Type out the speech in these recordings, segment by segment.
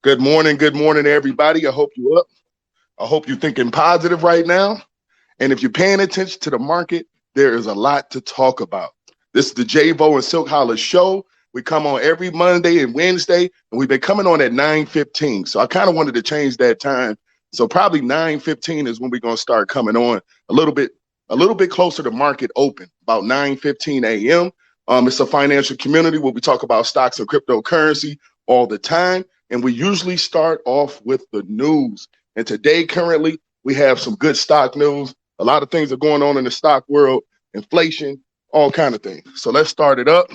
Good morning, everybody. I hope you up. I hope you're thinking positive right now. And if you're paying attention to the market, there is a lot to talk about. This is the Javo and Silk Hollis show. We come on every Monday and Wednesday, and we've been coming on at 9:15. So I kind of wanted to change that time. So probably 9:15 is when we're gonna start coming on a little bit closer to market open, about 9:15 a.m. It's a financial community where we talk about stocks and cryptocurrency all the time. And we usually start off with the news. And today, currently, we have some good stock news. A lot of things are going on in the stock world, inflation, all kind of things. So let's start it up.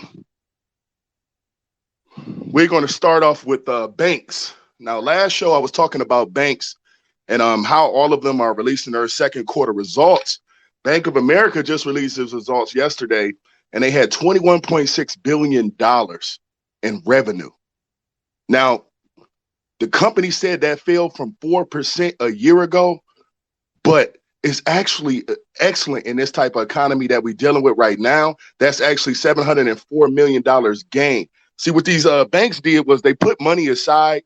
We're going to start off with banks. Now, last show I was talking about banks and how all of them are releasing their second quarter results. Bank of America just released its results yesterday, and they had $21.6 billion in revenue. Now, the company said that fell from 4% a year ago, but it's actually excellent in this type of economy that we're dealing with right now. That's actually $704 million gain. See, what these banks did was they put money aside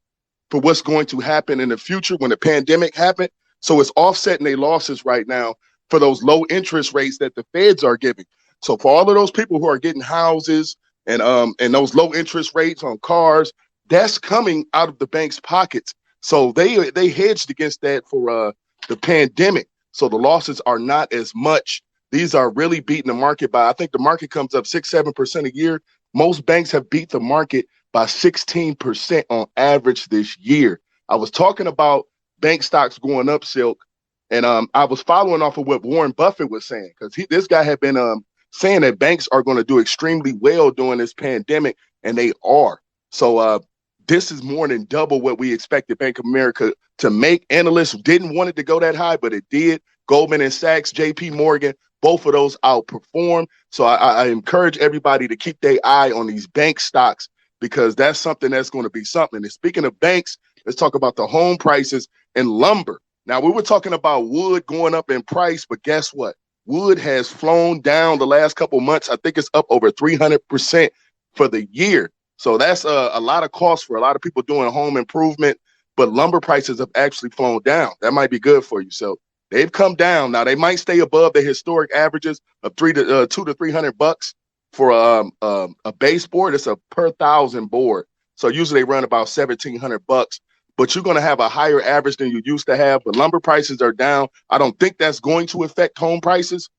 for what's going to happen in the future when the pandemic happened. So it's offsetting their losses right now for those low interest rates that the feds are giving. So for all of those people who are getting houses and those low interest rates on cars, that's coming out of the bank's pockets. So they hedged against that for the pandemic. So the losses are not as much. These are really beating the market by, I think the market comes up 6-7% a year. Most banks have beat the market by 16% on average this year. I was talking about bank stocks going up, Silk, and I was following off of what Warren Buffett was saying, because this guy had been saying that banks are going to do extremely well during this pandemic, and they are. So this is more than double what we expected Bank of America to make. Analysts didn't want it to go that high, but it did. Goldman and Sachs, JP Morgan, both of those outperformed. So I encourage everybody to keep their eye on these bank stocks, because that's something that's going to be something. And speaking of banks, let's talk about the home prices and lumber. Now, we were talking about wood going up in price, but guess what? Wood has flown down the last couple months. I think it's up over 300% for the year. So that's a lot of cost for a lot of people doing home improvement, but lumber prices have actually flown down. That might be good for you. So they've come down. Now they might stay above the historic averages of $200 to $300 for a baseboard. It's a per thousand board. So usually they run about $1,700, but you're going to have a higher average than you used to have. But lumber prices are down. I don't think that's going to affect home prices,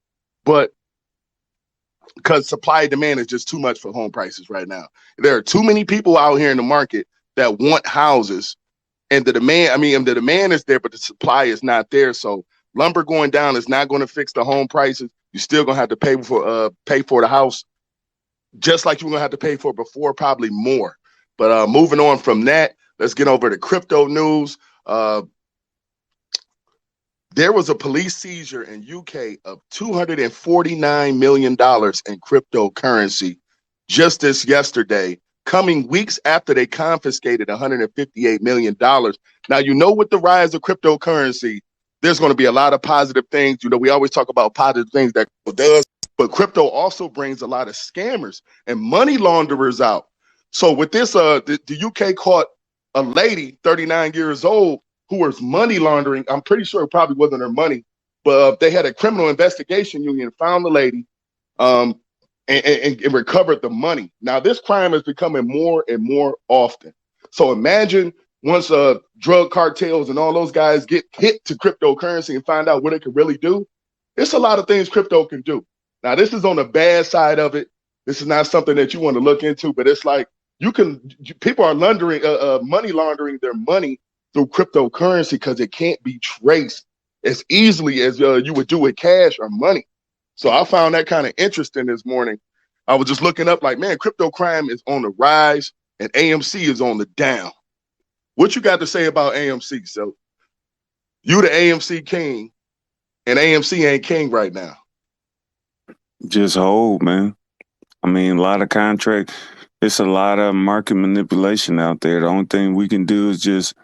but because supply and demand is just too much for home prices right now. There are too many people out here in the market that want houses, and the demand is there, but the supply is not there. So lumber going down is not going to fix the home prices. You're still going to have to pay for the house, just like you're going to have to pay for it before, probably more. But moving on from that, let's get over to crypto news. There was a police seizure in UK of $249 million in cryptocurrency just this yesterday, coming weeks after they confiscated $158 million. Now, with the rise of cryptocurrency, there's going to be a lot of positive things. We always talk about positive things that crypto does, but crypto also brings a lot of scammers and money launderers out. So with this, the UK caught a lady, 39 years old, who was money laundering. I'm pretty sure it probably wasn't her money, but they had a criminal investigation union, found the lady, and recovered the money. Now, this crime is becoming more and more often. So imagine once drug cartels and all those guys get hit to cryptocurrency and find out what it can really do. It's a lot of things crypto can do. Now, this is on the bad side of it. This is not something that you want to look into, but it's like people are money laundering their money through cryptocurrency because it can't be traced as easily as you would do with cash or money. So I found that kind of interesting this morning. I was just looking up like, man, crypto crime is on the rise and AMC is on the down. What you got to say about AMC? So you the AMC king and AMC ain't king right now. Just hold, man. I mean, a lot of contract. It's a lot of market manipulation out there. The only thing we can do is just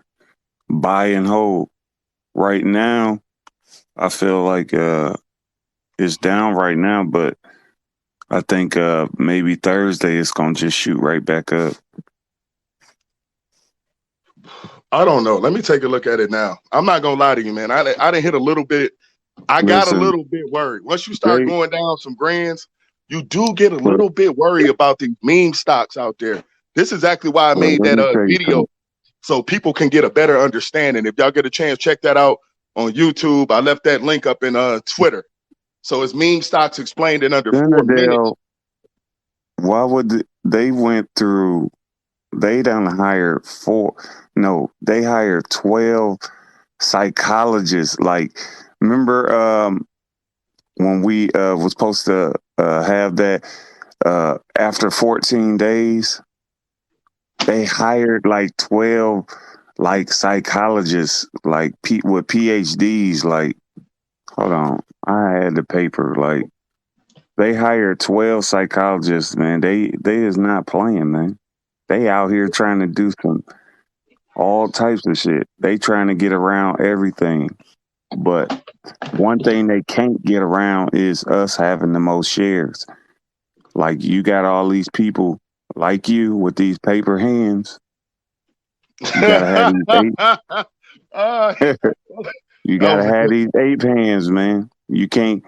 buy and hold. Right now, I feel like it's down right now, but I think maybe Thursday it's going to just shoot right back up. I don't know. Let me take a look at it now. I'm not gonna lie to you, man. I didn't hit a little bit. I got a Listen, little bit worried. Once you start they going down some grands, you do get a but, little bit worried about these meme stocks out there. This is exactly why I but made let that me tell you video something. so people can get a better understanding. If y'all get a chance, check that out on YouTube. I left that link up in Twitter. So it's meme stocks explained in under 4 minutes. Citadel, why would they went through? They done hired they hired 12 psychologists. Like, remember when we was supposed to have that after 14 days, they hired like 12 like psychologists, like with PhDs. Like, hold on, I had the paper. Like, they hired 12 psychologists, man. They is not playing, man. They out here trying to do some all types of shit. They trying to get around everything. But one thing they can't get around is us having the most shares. Like, you got all these people like you with these paper hands. You gotta have these uh, you that gotta was a have good. these ape hands, man. You can't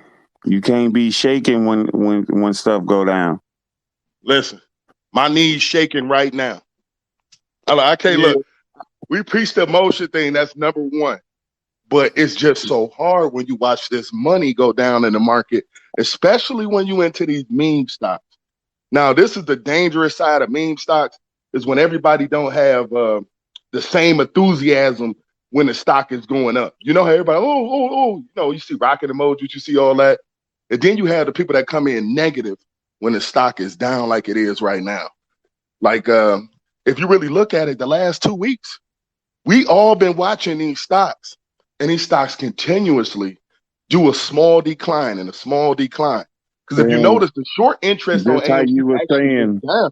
be shaking when stuff go down. Listen, my knees shaking right now. I can't Yeah, look. We preach the emotion thing. That's number one. But it's just so hard when you watch this money go down in the market, especially when you into these meme stocks. Now, this is the dangerous side of meme stocks is when everybody don't have the same enthusiasm when the stock is going up. You know how everybody, you see rocket emojis, you see all that. And then you have the people that come in negative when the stock is down like it is right now. Like, if you really look at it, the last 2 weeks, we all been watching these stocks, and these stocks continuously do a small decline and a small decline. Because if you And notice, the short interest on just how AMC you were actually went saying, down.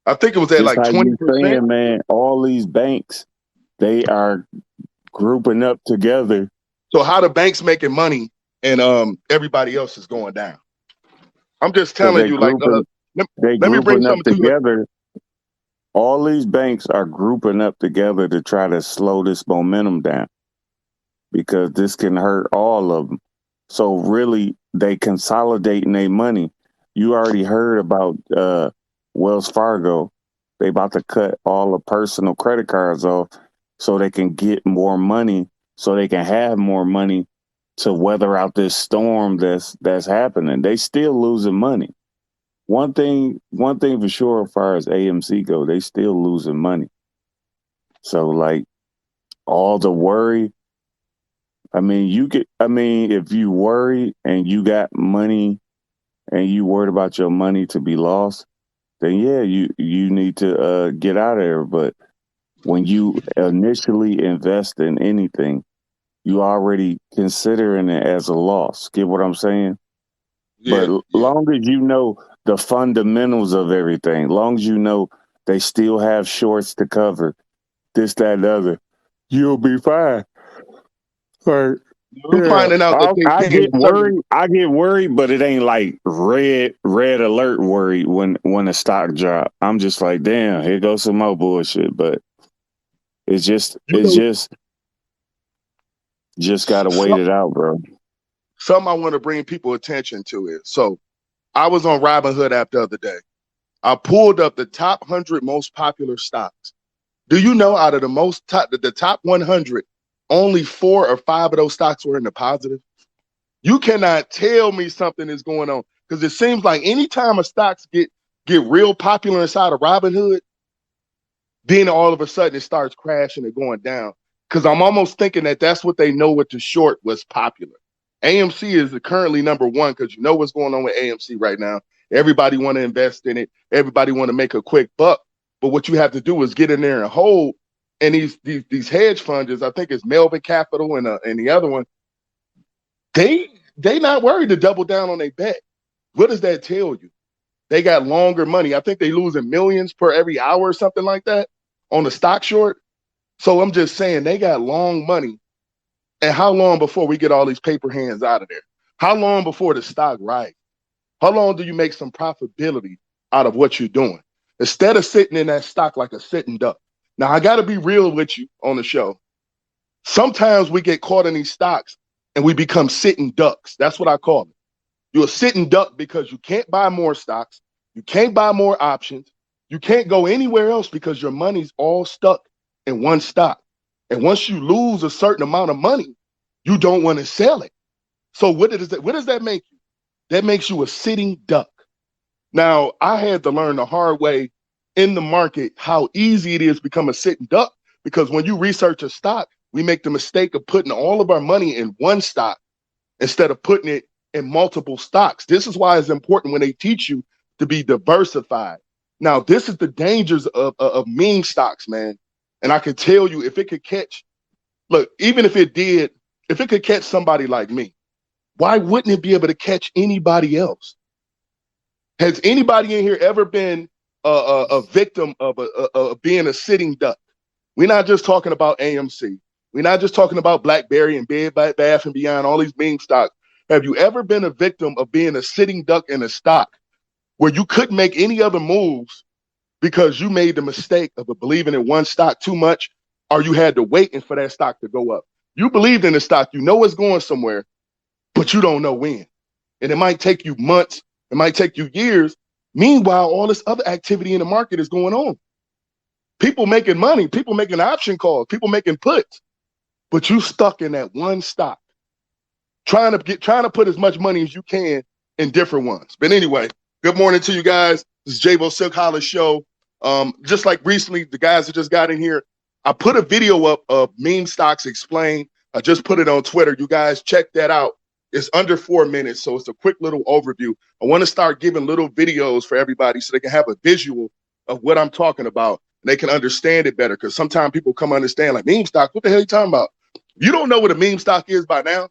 I think it was at just like how you 20%. saying, man, all these banks, they are grouping up together. So how the banks making money and everybody else is going down? I'm just Because telling you, like, let, they let me bring grouping up something to you. together. All these banks are grouping up together to try to slow this momentum down because this can hurt all of them. So really, they consolidating their money. You already heard about Wells Fargo. They about to cut all the personal credit cards off so they can get more money, so they can have more money to weather out this storm that's happening. They still losing money. One thing for sure, as far as AMC go, they still losing money. So like all the worry, if you worry and you got money and you worried about your money to be lost, then yeah, you need to get out of there. But when you initially invest in anything, you already considering it as a loss. Get what I'm saying? But Yeah, yeah. long as you know the fundamentals of everything, long as you know they still have shorts to cover, this, that, and the other, you'll be fine. Right. I'm Yeah. finding out that they I paying get certain. worried. I get worried, but it ain't like red alert worried when the stock drop. I'm just like, damn, here goes some more bullshit. But it's just You it's know, just gotta wait some, it out, bro. some I want to bring people attention to it. So I was on Robinhood app the other day. I pulled up the top 100 most popular stocks. Do you know out of the top 100, only 4 or 5 of those stocks were in the positive? You cannot tell me something is going on because it seems like anytime a stocks get real popular inside of Robinhood, then all of a sudden it starts crashing and going down. Because I'm almost thinking that that's what they know what to short was popular. AMC is currently number one because you know what's going on with AMC right now. Everybody want to invest in it. Everybody want to make a quick buck. But what you have to do is get in there and hold. And these hedge funds, I think it's Melvin Capital and the other one, they not worried to double down on their bet. What does that tell you? They got longer money. I think they losing millions per every hour or something like that on the stock short. So I'm just saying they got long money. And how long before we get all these paper hands out of there? How long before the stock rises? How long do you make some profitability out of what you're doing? Instead of sitting in that stock like a sitting duck. Now, I got to be real with you on the show. Sometimes we get caught in these stocks and we become sitting ducks. That's what I call it. You're a sitting duck because you can't buy more stocks. You can't buy more options. You can't go anywhere else because your money's all stuck in one stock. And once you lose a certain amount of money, you don't want to sell it. So what does that make you? That makes you a sitting duck. Now, I had to learn the hard way in the market how easy it is to become a sitting duck, because when you research a stock, we make the mistake of putting all of our money in one stock instead of putting it in multiple stocks. This is why it's important when they teach you to be diversified. Now, this is the dangers of meme stocks, man. And I can tell you, if it could catch, look, even if it could catch somebody like me, why wouldn't it be able to catch anybody else? Has anybody in here ever been a victim of being a sitting duck? We're not just talking about AMC. We're not just talking about BlackBerry and Bed Bath and Beyond, all these meme stocks. Have you ever been a victim of being a sitting duck in a stock where you couldn't make any other moves because you made the mistake of believing in one stock too much, or you had to wait for that stock to go up? You believed in the stock, you know it's going somewhere, but you don't know when. And it might take you months, it might take you years. Meanwhile, all this other activity in the market is going on. People making money, people making option calls, people making puts, but you stuck in that one stock, trying to put as much money as you can in different ones. But anyway, good morning to you guys. This is Jabo Silk Hollis Show. Just like recently, the guys that just got in here, I put a video up of meme stocks explained. I just put it on Twitter. You guys check that out. It's under 4 minutes, so it's a quick little overview. I want to start giving little videos for everybody so they can have a visual of what I'm talking about and they can understand it better, because sometimes people come understand like, meme stock, what the hell are you talking about? You don't know what a meme stock is by now?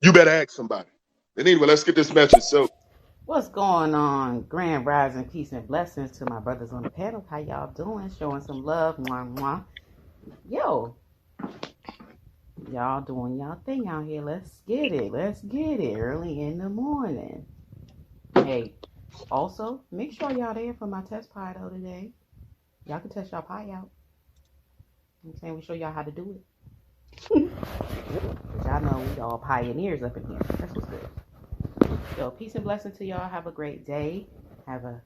You better ask somebody. And anyway, let's get this message. So, what's going on? Grand rising, peace and blessings to my brothers on the panel. How y'all doing? Showing some love. Mwah, mwah. Yo, y'all doing y'all thing out here. Let's get it. Let's get it early in the morning. Hey, also, make sure y'all there for my test pie though today. Y'all can test y'all pie out. I'm saying we show y'all how to do it. Y'all know we all pioneers up in here. That's what's good. So peace and blessing to y'all. Have a great day. Have a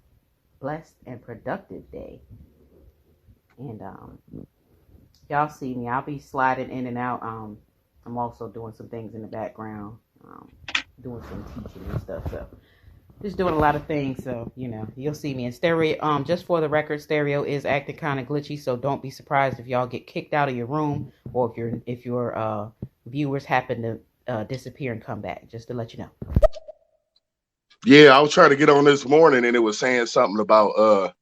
blessed and productive day. And y'all see me. I'll be sliding in and out. I'm also doing some things in the background. Doing some teaching and stuff. So just doing a lot of things. So, you'll see me in stereo. Just for the record, stereo is acting kind of glitchy. So don't be surprised if y'all get kicked out of your room, or if your viewers happen to disappear and come back, just to let you know. yeah, I was trying to get on this morning and it was saying something about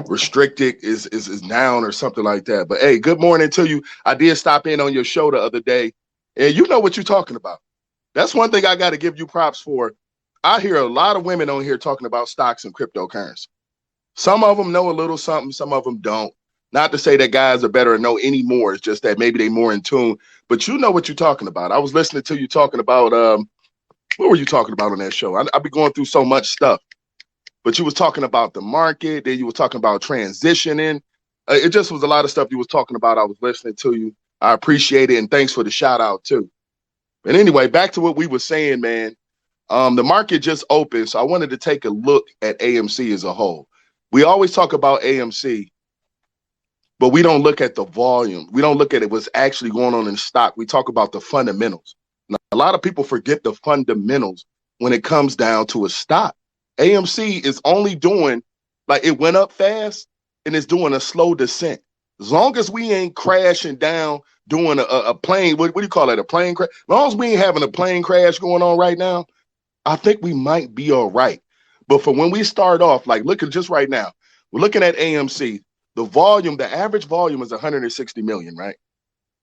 restricted is down or something like that. But hey, good morning to you. I did stop in on your show the other day, and you know what you're talking about. That's one thing I got to give you props for. I hear a lot of women on here talking about stocks and cryptocurrency. Some of them know a little something, some of them don't. Not to say that guys are better or know any more. It's just that maybe they're more in tune. But you know what you're talking about. I was listening to you talking about, what were you talking about on that show? I be going through so much stuff. But you was talking about the market, then you were talking about transitioning. It just was a lot of stuff you was talking about. I was listening to you. I appreciate it, and thanks for the shout out too. But anyway, back to what we were saying, man. The market just opened, so I wanted to take a look at AMC as a whole. We always talk about AMC, but we don't look at the volume. We don't look at what's actually going on in the stock. We talk about the fundamentals. Now, a lot of people forget the fundamentals when it comes down to a stock. AMC is only doing, like, it went up fast and it's doing a slow descent. As long as we ain't crashing down, doing a plane, what do you call it, a plane crash? As long as we ain't having a plane crash going on right now, I think we might be all right. But for when we start off, like, look at just right now, we're looking at AMC. The volume, the average volume is 160 million, right?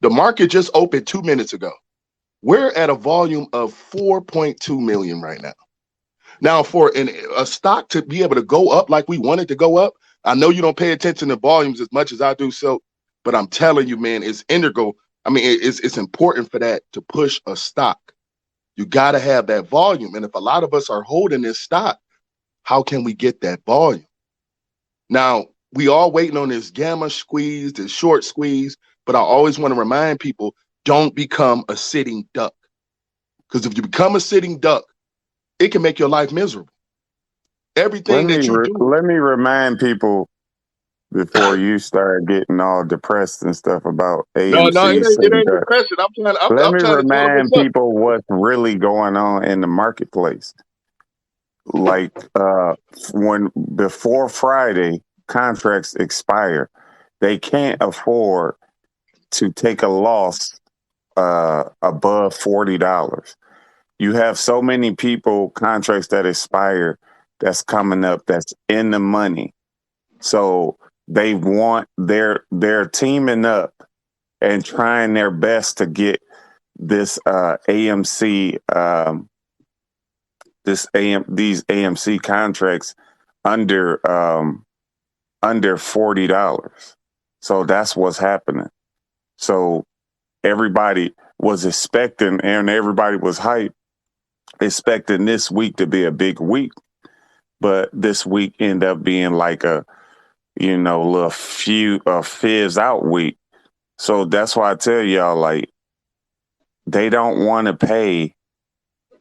The market just opened 2 minutes ago. We're at a volume of 4.2 million right now. Now, for a stock to be able to go up like we want it to go up, I know you don't pay attention to volumes as much as I do, so, but I'm telling you, man, it's integral. I mean, it's important for that to push a stock. You got to have that volume. And if a lot of us are holding this stock, how can we get that volume? Now, we all waiting on this gamma squeeze, this short squeeze, but I always want to remind people, don't become a sitting duck. Because if you become a sitting duck, it can make your life miserable. Everything that you do. Let me remind people before you start getting all depressed and stuff about No, AMC it sitting ain't duck. depression. Let I'm me trying to tell them remind what's up. people what's really going on in the marketplace. Like when before Friday contracts expire, they can't afford to take a loss above $40. You have so many people contracts that expire that's coming up that's in the money. So they're teaming up and trying their best to get this AMC these AMC contracts under $40. So that's what's happening. So everybody was expecting, and everybody was hyped, expecting this week to be a big week, but this week ended up being like a little fizz out week. So that's why I tell y'all, like, they don't want to pay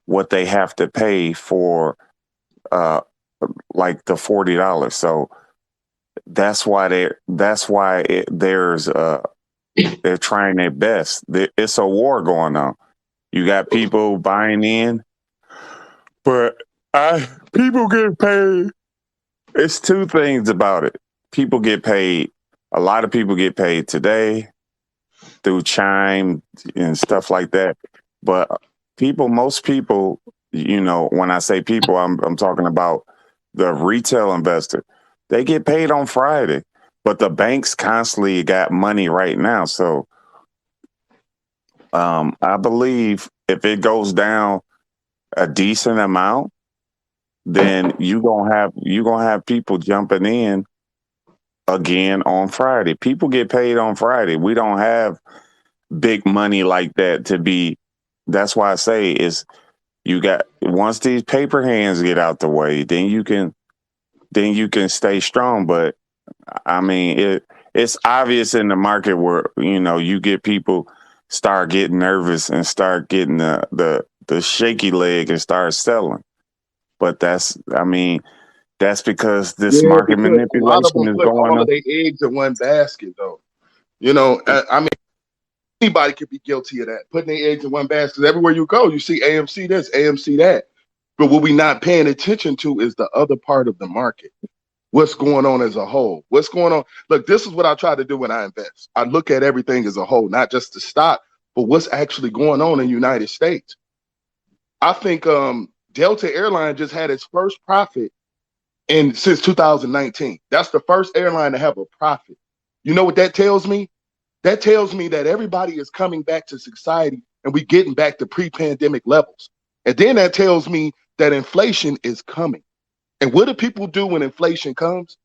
what they have to pay for like the $40. So that's why they're trying their best. It's a war going on. You got people buying in, but people get paid. It's two things about it. People get paid. A lot of people get paid today through Chime and stuff like that. But most people, when I say people, I'm talking about the retail investor. They get paid on Friday, but the banks constantly got money right now. So I believe if it goes down a decent amount, then you're gonna have people jumping in again on Friday. People get paid on Friday. We don't have big money like that to be. That's why I say is you got, once these paper hands get out the way, then you can stay strong. But I mean, it's obvious in the market where you get people start getting nervous and start getting the shaky leg and start selling. But that's because this market Because a lot of manipulation them is put going all on. of their eggs in one basket, though. I mean, anybody could be guilty of that, putting their eggs in one basket. Everywhere you go, you see AMC this, AMC that. But what we're not paying attention to is the other part of the market. What's going on as a whole? What's going on? Look, this is what I try to do when I invest. I look at everything as a whole, not just the stock, but what's actually going on in the United States. I think Delta Airlines just had its first profit since 2019. That's the first airline to have a profit. You know what that tells me? That tells me that everybody is coming back to society and we getting back to pre-pandemic levels. And then that tells me that inflation is coming. And what do people do when inflation comes?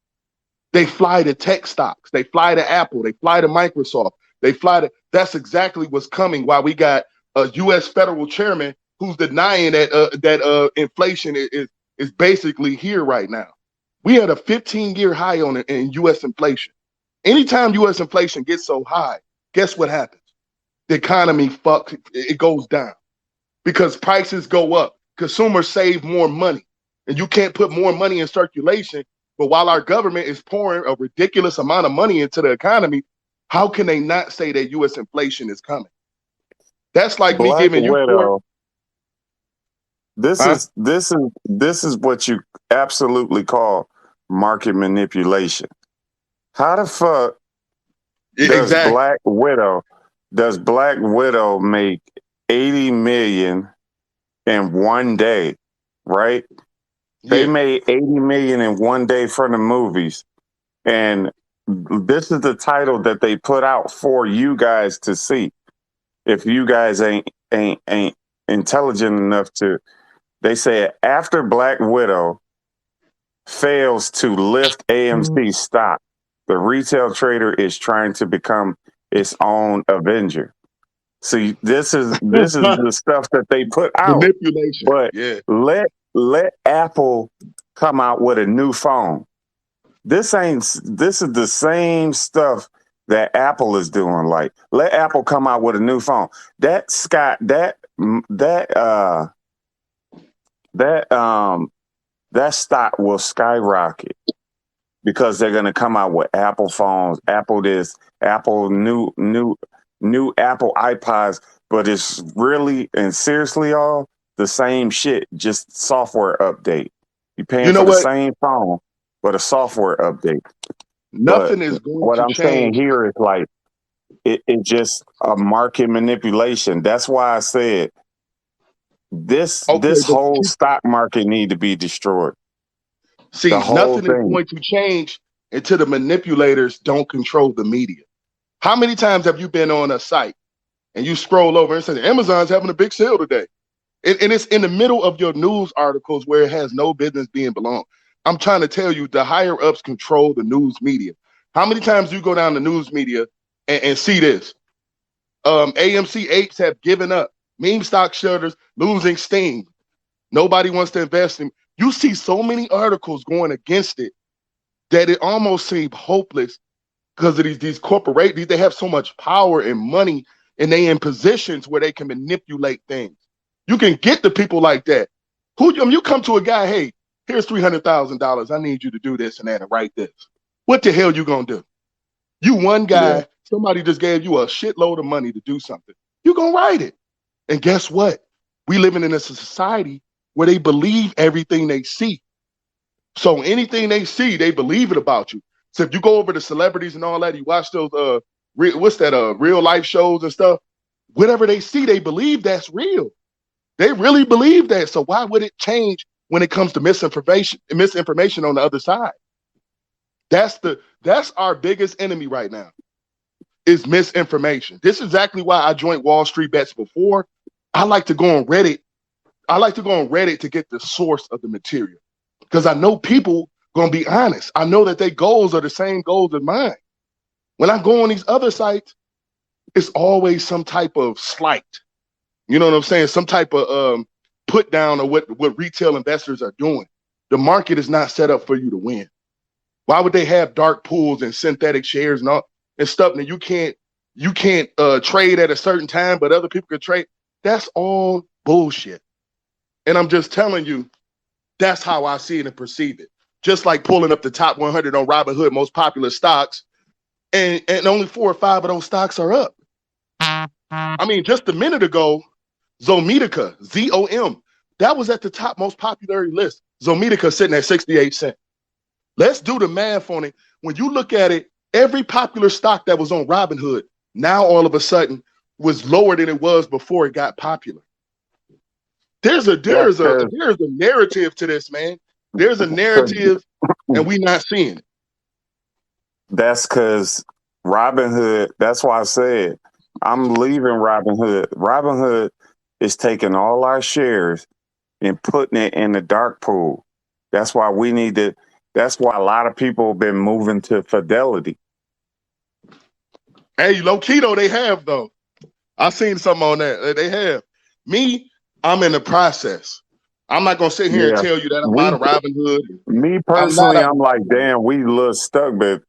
They fly to tech stocks. They fly to Apple. They fly to Microsoft. That's exactly what's coming while we got a U.S. federal chairman who's denying that inflation is basically here right now. We had a 15-year high in U.S. inflation. Anytime U.S. inflation gets so high, guess what happens? The economy it goes down because prices go up. Consumers save more money, and you can't put more money in circulation. But while our government is pouring a ridiculous amount of money into the economy, how can they not say that U.S. inflation is coming? That's like me Black giving you Widow. This Huh? is what you absolutely call market manipulation. How the fuck does Exactly. Black Widow make 80 million in one day, right? They Yeah. made 80 million in one day from the movies. And this is the title that they put out for you guys to see. If you guys ain't intelligent enough to, they said after Black Widow fails to lift AMC stock, the retail trader is trying to become its own Avenger. See, this is the stuff that they put out. Manipulation. But Yeah. let Apple come out with a new phone. This is the same stuff that Apple is doing. Like, let Apple come out with a new phone. That Scott, that stock will skyrocket because they're gonna come out with Apple phones, Apple this, Apple new Apple iPods, but it's really and seriously all the same shit, just software update. You're paying You know for the what? same phone, but a software update. Nothing But is going what to I'm saying change. here is like it just a market manipulation. That's why I said Okay, this but whole stock market need to be destroyed. The see, whole nothing is thing. going to change until the manipulators don't control the media. How many times have you been on a site and you scroll over and say Amazon's having a big sale today? And it's in the middle of your news articles where it has no business being belong. I'm trying to tell you, the higher ups control the news media. How many times do you go down the news media and see this? AMC apes have given up. Meme stock shutters losing steam. Nobody wants to invest in. You see so many articles going against it that it almost seems hopeless because of these corporations. They have so much power and money, and they in positions where they can manipulate things. You can get to people like that. You come to a guy, hey, here's $300,000. I need you to do this and that and write this. What the hell you gonna do? You one Yeah. guy, somebody just gave you a shitload of money to do something. You gonna write it. And guess what? We living in a society where they believe everything they see. So anything they see, they believe it about you. So if you go over to celebrities and all that, you watch those real life shows and stuff, whatever they see, they believe that's real. They really believe that. So why would it change when it comes to misinformation on the other side? That's our biggest enemy right now, is misinformation. This is exactly why I joined Wall Street Bets before. I like to go on Reddit. I like to go on Reddit to get the source of the material, because I know people gonna be honest. I know that their goals are the same goals as mine. When I go on these other sites, it's always some type of slight. You know what I'm saying? Some type of put down of what retail investors are doing. The market is not set up for you to win. Why would they have dark pools and synthetic shares and all and stuff that you can't trade at a certain time, but other people can trade? That's all bullshit. And I'm just telling you, that's how I see it and perceive it. Just like pulling up the top 100 on Robinhood, most popular stocks, and only 4 or 5 of those stocks are up. I mean, just a minute ago, Zomedica, ZOM, that was at the top most popular list. Zomedica sitting at 68 cents. Let's do the math on it. When you look at it, every popular stock that was on Robinhood now all of a sudden was lower than it was before it got popular. There's a narrative to this, man. There's a narrative, and we not seeing it. That's because Robinhood, that's why I said I'm leaving Robinhood. Robinhood is taking all our shares and putting it in the dark pool. That's why that's why a lot of people have been moving to Fidelity. Hey, low key though, they have though. I seen something on that. They have. Me, I'm in the process. I'm not gonna sit here and tell you that I'm out of Robinhood. Me personally, I'm like, damn, we a little stuck, but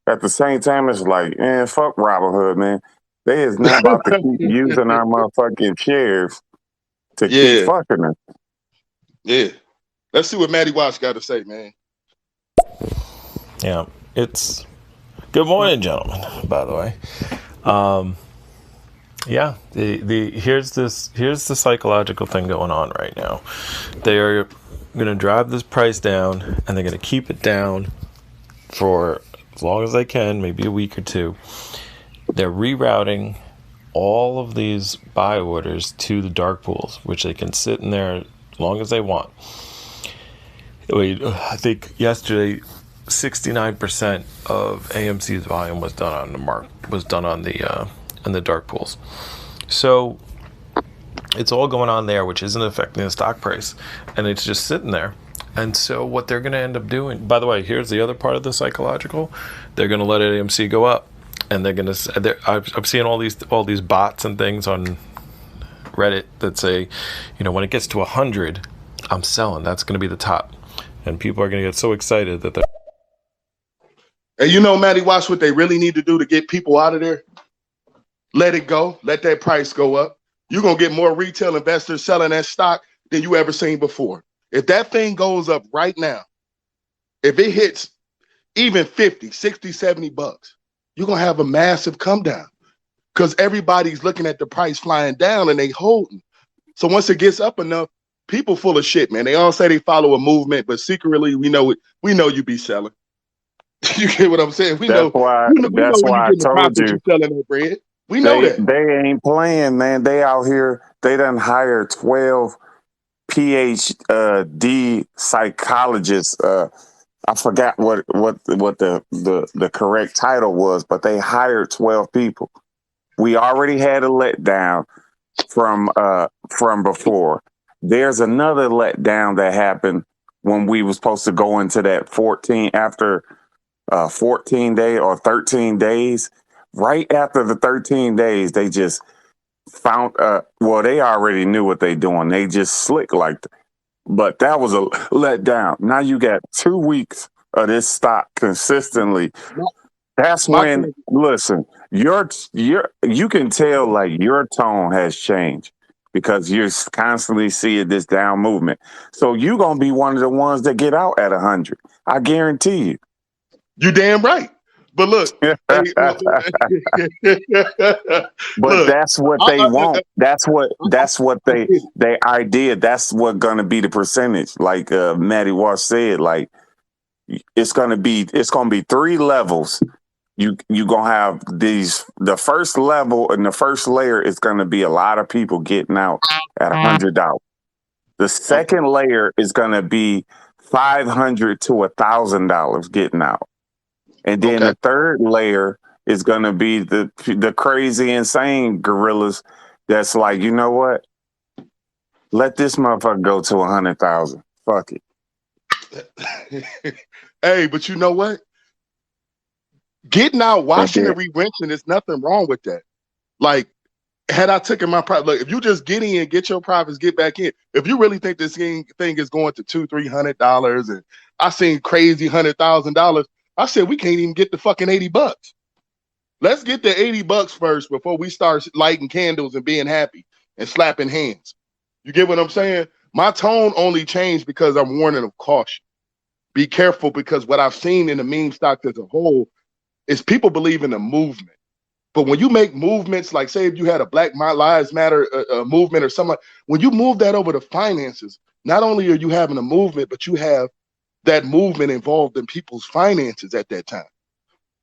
at the same time, it's like, man, fuck Robinhood, man. They is not about to keep using our motherfucking shares to keep fucking us. Yeah. Let's see what Matty Watts got to say, man. Yeah, it's good morning, gentlemen. By the way, yeah. Here's the psychological thing going on right now. They are going to drive this price down, and they're going to keep it down for as long as they can, maybe a week or two. They're rerouting all of these buy orders to the dark pools, which they can sit in there as long as they want. I think yesterday, 69% of AMC's volume was done on the dark pools. So it's all going on there, which isn't affecting the stock price, and it's just sitting there. And so what they're going to end up doing, by the way, here's the other part of the psychological, they're going to let AMC go up, and they're going to. I'm seeing all these bots and things on Reddit that say, when it gets to 100, I'm selling. That's going to be the top. And people are going to get so excited that they're And you know, Matty, watch what they really need to do to get people out of there. Let it go. Let that price go up. You're going to get more retail investors selling that stock than you ever seen before. If that thing goes up right now, if it hits even 50, 60, 70 bucks, you're going to have a massive come down because everybody's looking at the price flying down and they holding. So once it gets up enough, people full of shit, man. They all say they follow a movement, but secretly we know it. We know you be selling. You get what I'm saying? We know when you That's getting why I the told profit, you you selling that bread. We know that. they ain't playing, man. They out here. They done hire 12 PhD psychologists. I forgot what the correct title was, but they hired 12 people. We already had a letdown from before. There's another letdown that happened when we were supposed to go into that 14 after 14 day or 13 days. Right after the 13 days, they just found well, they already knew what they doing. They just slick like that. But that was a letdown. Now you got 2 weeks of this stock consistently. That's when, listen, you can tell like your tone has changed because you're constantly seeing this down movement. So you're gonna be one of the ones that get out at 100. I guarantee you. You damn right. But look, hey, But look, that's what they want. That's what they idea. That's what gonna be the percentage. Like Matty Walsh said, like it's gonna be 3 levels. You gonna have the first level and the first layer is gonna be a lot of people getting out at $100. The second layer is gonna be $500 to $1,000 getting out. And then the third layer is going to be the crazy, insane gorillas that's like, you know what? Let this motherfucker go to 100,000. Fuck it. Hey, but you know what? Getting out, watching and re-wrenching, there's nothing wrong with that. Like, had I taken my profit, look, if you just get in, get your profits, get back in. If you really think this thing is going to $200-$300, and I seen crazy $100,000. I said, we can't even get the fucking 80 bucks. Let's get the 80 bucks first before we start lighting candles and being happy and slapping hands. You get what I'm saying? My tone only changed because I'm warning of caution. Be careful, because what I've seen in the meme stocks as a whole is people believe in the movement. But when you make movements, like say if you had a Black Lives Matter movement or something, when you move that over to finances, not only are you having a movement, but you have that movement involved in people's finances at that time.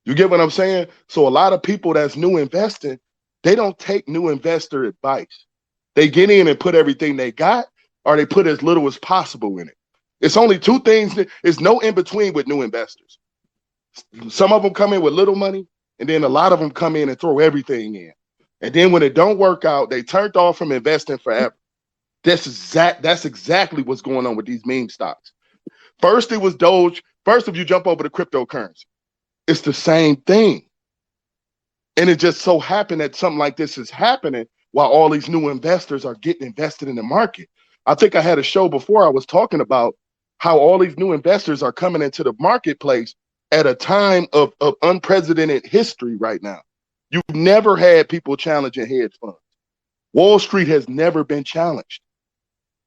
You get what I'm saying? So a lot of people that's new investing, they don't take new investor advice. They get in and put everything they got, or they put as little as possible in it. It's only 2 things. There's no in between with new investors. Some of them come in with little money, and then a lot of them come in and throw everything in. And then when it don't work out, they turned off from investing forever. That's exactly what's going on with these meme stocks. First, it was Doge. First, if you jump over to cryptocurrency, it's the same thing. And it just so happened that something like this is happening while all these new investors are getting invested in the market. I think I had a show before I was talking about how all these new investors are coming into the marketplace at a time of unprecedented history right now. You've never had people challenging hedge funds. Wall Street has never been challenged.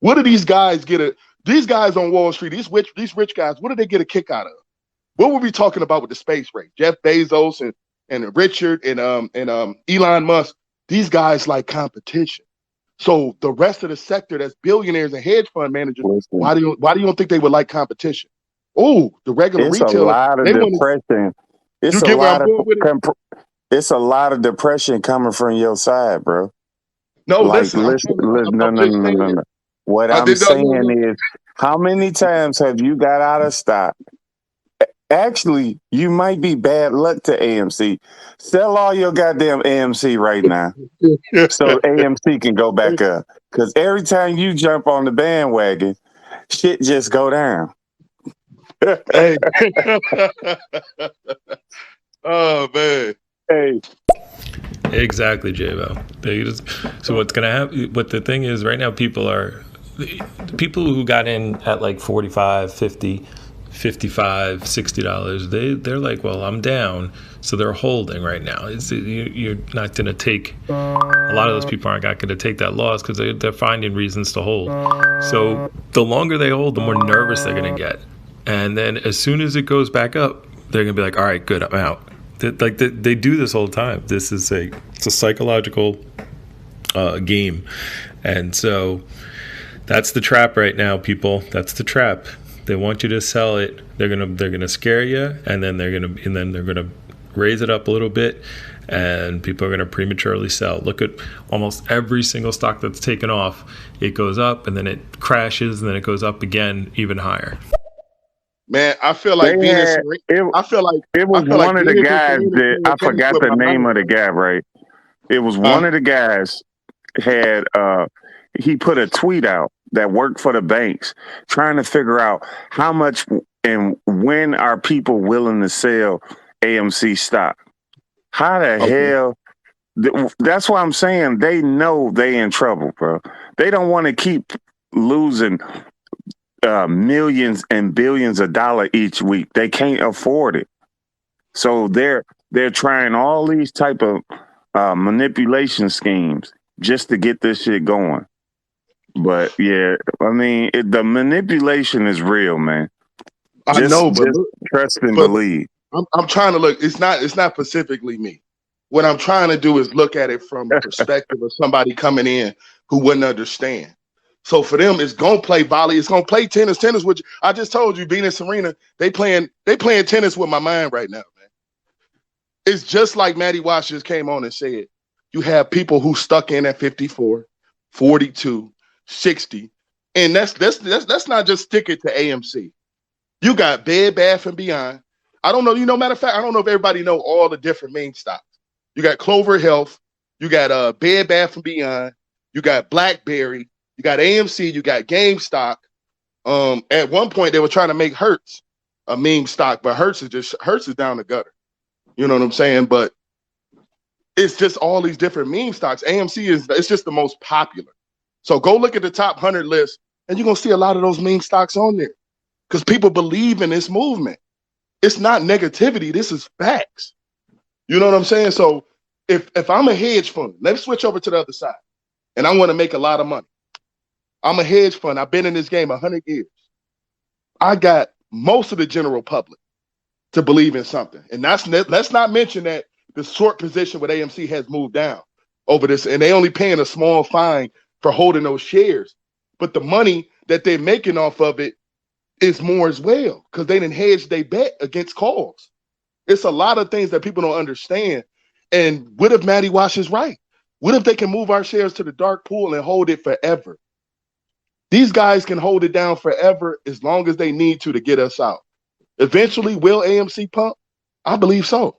What do these guys get? These guys on Wall Street, these rich guys, what do they get a kick out of? What were we talking about with the space race? Jeff Bezos and Richard and Elon Musk. These guys like competition. So the rest of the sector, that's billionaires and hedge fund managers, why do you think they would like competition? Oh, the regular retailer. It's a lot of depression. It's a lot of depression coming from your side, bro. No, like, listen. No. What I'm saying is, how many times have you got out of stock? Actually, you might be bad luck to AMC. Sell all your goddamn AMC right now so AMC can go back up. Because every time you jump on the bandwagon, shit just go down. Hey. Oh, man. Hey. Exactly, J-Bo. So what's going to happen, but the thing is right now, people who got in at like 45, 50, $55, $60, they're like, well, I'm down, so they're holding right now. You're not going to take, a lot of those people aren't going to take that loss because they're finding reasons to hold. So the longer they hold, the more nervous they're going to get. And then as soon as it goes back up, they're going to be like, all right, good, I'm out. They do this all the time. It's a psychological game. And so that's the trap right now, people. That's the trap. They want you to sell it. They're gonna scare you, and then they're gonna raise it up a little bit, and people are gonna prematurely sell. Look at almost every single stock that's taken off. It goes up, and then it crashes, and then it goes up again, even higher. Man, I feel like Venus. I feel like it was one of the guys that I forgot the name of the guy. Right, it was one of the guys had he put a tweet out that worked for the banks, trying to figure out how much and when are people willing to sell AMC stock. How the hell? That's why I'm saying they know they in trouble, bro. They don't want to keep losing millions and billions of dollars each week. They can't afford it. So they're trying all these type of manipulation schemes just to get this shit going. But yeah, I mean, the manipulation is real, man. I know, but trust and believe. I'm trying to look. It's not specifically me. What I'm trying to do is look at it from the perspective of somebody coming in who wouldn't understand. So for them, it's gonna play volley. It's gonna play tennis. Tennis, which I just told you, Venus Serena, they playing tennis with my mind right now, man. It's just like Matty Wash just came on and said, you have people who stuck in at 54, 42. 60, and that's not just stick it to AMC. You got Bed Bath and Beyond. I don't know. Matter of fact, I don't know if everybody know all the different main stocks. You got Clover Health. You got Bed Bath and Beyond. You got BlackBerry. You got AMC. You got GameStop. At one point they were trying to make Hertz a meme stock, but Hertz is down the gutter. You know what I'm saying? But it's just all these different meme stocks. AMC it's just the most popular. So go look at the top 100 list, and you're going to see a lot of those meme stocks on there because people believe in this movement. It's not negativity. This is facts. You know what I'm saying? So if I'm a hedge fund, let's switch over to the other side, and I want to make a lot of money. I'm a hedge fund. I've been in this game 100 years. I got most of the general public to believe in something. And let's not mention that the short position with AMC has moved down over this, and they only paying a small fine for holding those shares. But the money that they're making off of it is more as well because they didn't hedge their bet against calls. It's a lot of things that people don't understand. And what if Matty Wash is right? What if they can move our shares to the dark pool and hold it forever? These guys can hold it down forever as long as they need to get us out. Eventually, will AMC pump? I believe so.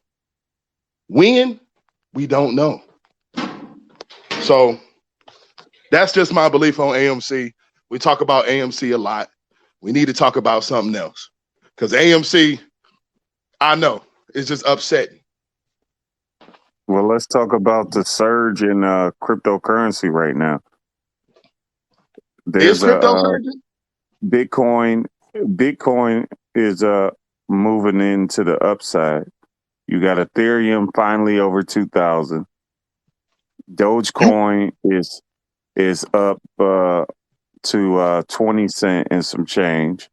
When? We don't know. So that's just my belief on AMC. We talk about AMC a lot. We need to talk about something else because AMC, I know, is just upsetting. Well, let's talk about the surge in cryptocurrency right now. There's crypto surging? Bitcoin is moving into the upside. You got Ethereum finally over 2,000. Dogecoin is up to 20 cents and some change.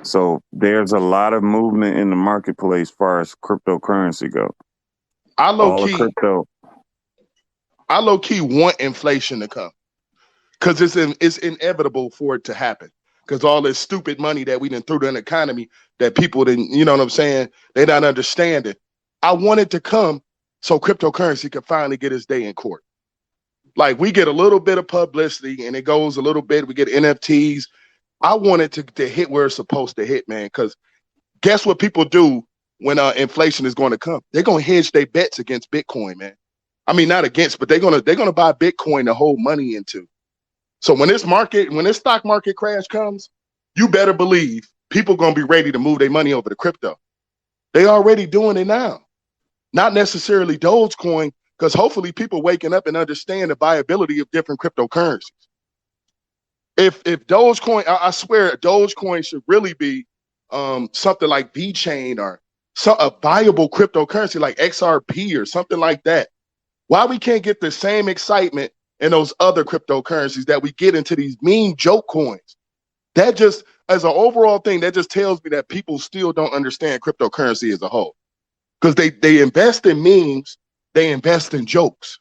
So there's a lot of movement in the marketplace as far as cryptocurrency go. I low key want inflation to come because it's inevitable for it to happen because all this stupid money that we done threw in the economy that people didn't, you know what I'm saying? They not understanding. I want it to come so cryptocurrency can finally get its day in court. Like we get a little bit of publicity and it goes a little bit. We get NFTs. I want it to hit where it's supposed to hit, man. Because guess what people do when inflation is going to come? They're going to hedge their bets against Bitcoin, man. I mean, not against, but they're gonna buy Bitcoin to hold money into. So when this stock market crash comes, you better believe people gonna be ready to move their money over to crypto. They already doing it now. Not necessarily Dogecoin, because hopefully people waking up and understand the viability of different cryptocurrencies. If Dogecoin, I swear Dogecoin should really be something like VeChain or a viable cryptocurrency like XRP or something like that? Why we can't get the same excitement in those other cryptocurrencies that we get into these meme joke coins? That just, as an overall thing, that just tells me that people still don't understand cryptocurrency as a whole. Because they invest in memes, they invest in jokes.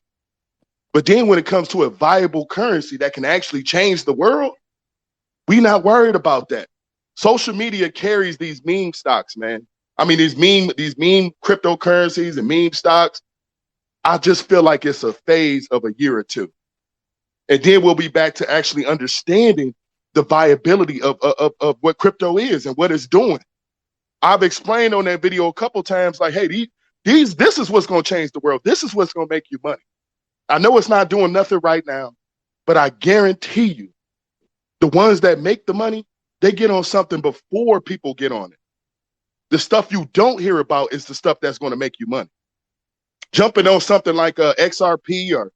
But then when it comes to a viable currency that can actually change the world, we not worried about that. Social media carries these meme stocks, man. I mean, these meme cryptocurrencies and meme stocks. I just feel like it's a phase of a year or two. And then we'll be back to actually understanding the viability of what crypto is and what it's doing. I've explained on that video a couple times, like, hey, this is what's going to change the world. This is what's going to make you money. I know it's not doing nothing right now, but I guarantee you, the ones that make the money, they get on something before people get on it. The stuff you don't hear about is the stuff that's going to make you money. Jumping on something like XRP or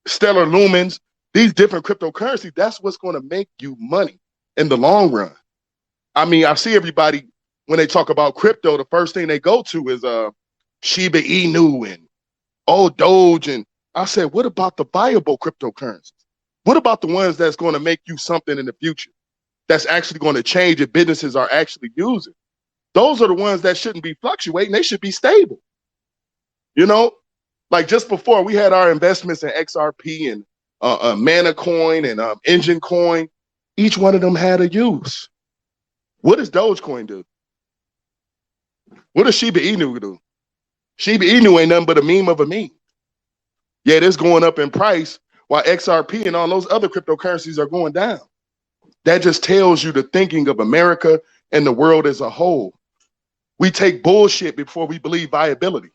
Stellar Lumens, these different cryptocurrencies, that's what's going to make you money in the long run. I mean, I see everybody, when they talk about crypto, the first thing they go to is Shiba Inu and Doge. And I said, what about the viable cryptocurrencies? What about the ones that's going to make you something in the future that's actually going to change if businesses are actually using? Those are the ones that shouldn't be fluctuating. They should be stable. You know, like just before we had our investments in XRP and Mana Coin and Engine Coin. Each one of them had a use. What does Dogecoin do? What does Shiba Inu do? Shiba Inu ain't nothing but a meme of a meme. Yet it's going up in price while XRP and all those other cryptocurrencies are going down. That just tells you the thinking of America and the world as a whole. We take bullshit before we believe viability.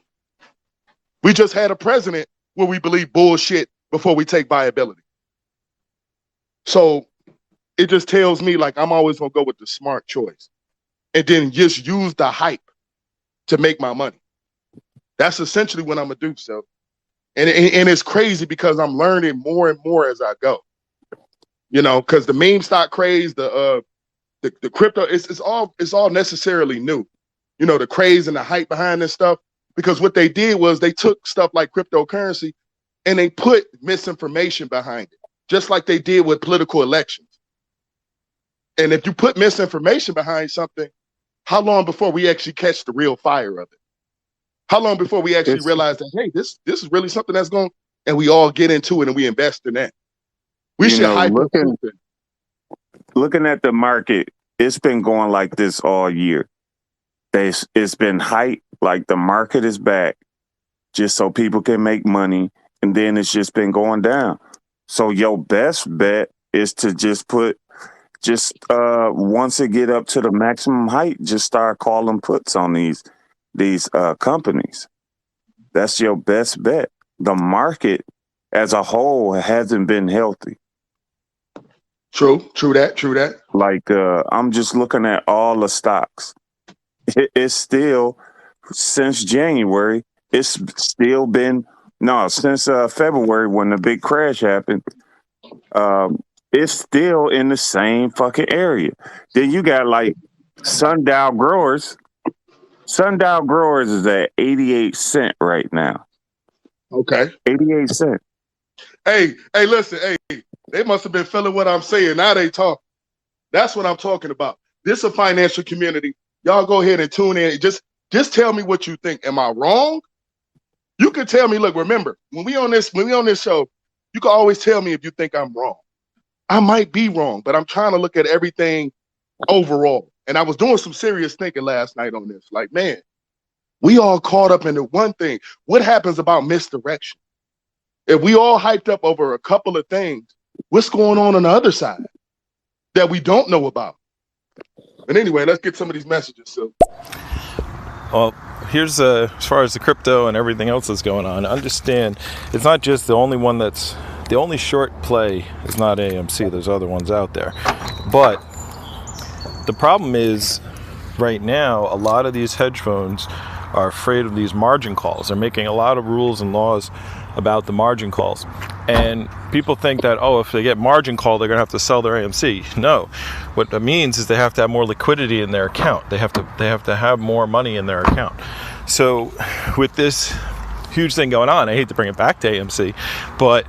We just had a president where we believe bullshit before we take viability. So it just tells me, like, I'm always going to go with the smart choice and then just use the hype to make my money. That's essentially what I'm going to do. So, and it's crazy because I'm learning more and more as I go, you know, because the meme stock craze, the crypto, it's all necessarily new, you know, the craze and the hype behind this stuff, because what they did was they took stuff like cryptocurrency and they put misinformation behind it, just like they did with political elections. And if you put misinformation behind something, how long before we actually catch the real fire of it? How long before we actually realize that, hey, this is really something that's going, and we all get into it and we invest in that? We should hype looking at the market. It's been going like this all year. It's been hype, like the market is back, just so people can make money, and then it's just been going down. So your best bet is to once it get up to the maximum height, just start calling puts on these companies. That's your best bet. The market as a whole hasn't been healthy. True that. Like I'm just looking at all the stocks. It's still, since January, it's still been, since February when the big crash happened, it's still in the same fucking area. Then you got like Sundial Growers. Sundial Growers is at 88 cents right now. Okay. 88 cents. Hey, listen, they must have been feeling what I'm saying. Now they talk. That's what I'm talking about. This is a financial community. Y'all go ahead and tune in. Just tell me what you think. Am I wrong? You can tell me, look, remember, when we on this show, you can always tell me if you think I'm wrong. I might be wrong, but I'm trying to look at everything overall. And I was doing some serious thinking last night on this. Like, man, we all caught up into one thing. What happens about misdirection? If we all hyped up over a couple of things, what's going on the other side that we don't know about? And anyway, let's get some of these messages. So, well, here's as far as the crypto and everything else that's going on. Understand, it's not just the only short play is not AMC. There's other ones out there, but the problem is, right now, a lot of these hedge funds are afraid of these margin calls. They're making a lot of rules and laws about the margin calls. And people think that, oh, if they get margin call, they're going to have to sell their AMC. No, what that means is they have to have more liquidity in their account. They have to have more money in their account. So with this huge thing going on, I hate to bring it back to AMC, but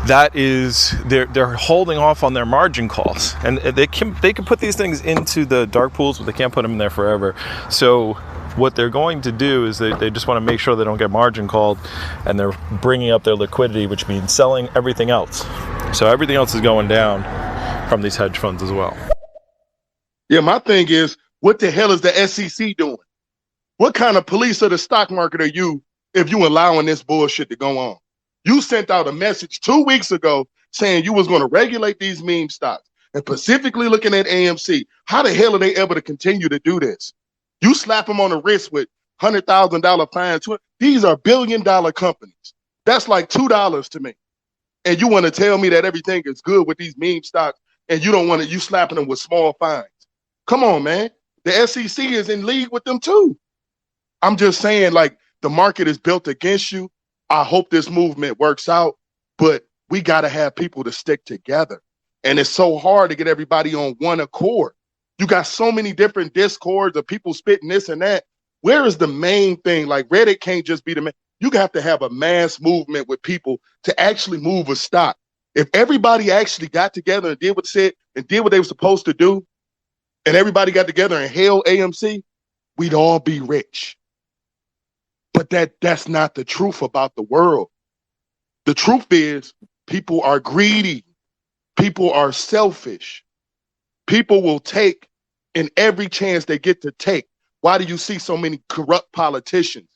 that is they're holding off on their margin calls, and they can put these things into the dark pools, but they can't put them in there forever. So what they're going to do is they just want to make sure they don't get margin called, and they're bringing up their liquidity, which means selling everything else. So everything else is going down from these hedge funds as well. Yeah, my thing is, what the hell is the SEC doing? What kind of police of the stock market are you if you allowing this bullshit to go on? You sent out a message 2 weeks ago saying you was going to regulate these meme stocks, and specifically looking at AMC. How the hell are they able to continue to do this? You slap them on the wrist with $100,000 fines. These are billion-dollar companies. That's like $2 to me. And you want to tell me that everything is good with these meme stocks, and you don't want to, you slapping them with small fines. Come on, man. The SEC is in league with them too. I'm just saying, like, the market is built against you. I hope this movement works out, but we got to have people to stick together. And it's so hard to get everybody on one accord. You got so many different discords of people spitting this and that. Where is the main thing? Like, Reddit can't just be the main. You have to have a mass movement with people to actually move a stock. If everybody actually got together and did what they said and did what they were supposed to do, and everybody got together and hailed AMC, we'd all be rich. But that's not the truth about the world. The truth is people are greedy. People are selfish. People will take in every chance they get to take. Why do you see so many corrupt politicians?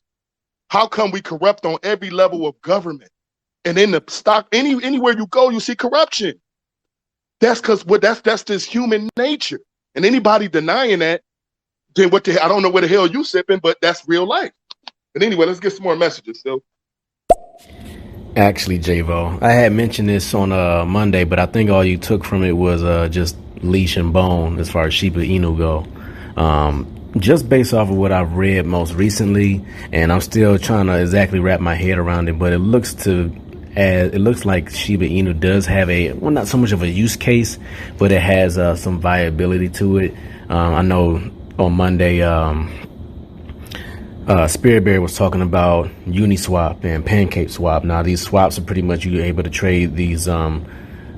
How come we corrupt on every level of government? And in the stock, anywhere you go, you see corruption. That's because that's just human nature. And anybody denying that, then what the hell? I don't know where the hell you sipping, but that's real life. But anyway, let's get some more messages. So, Actually, Javo, I had mentioned this on Monday, but I think all you took from it was just leash and bone as far as Shiba Inu go. Just based off of what I've read most recently, and I'm still trying to exactly wrap my head around it, but it looks like Shiba Inu does have not so much of a use case, but it has some viability to it. I know on Monday, Spirit Bear was talking about Uniswap and PancakeSwap. Now, these swaps are pretty much you're able to trade these certain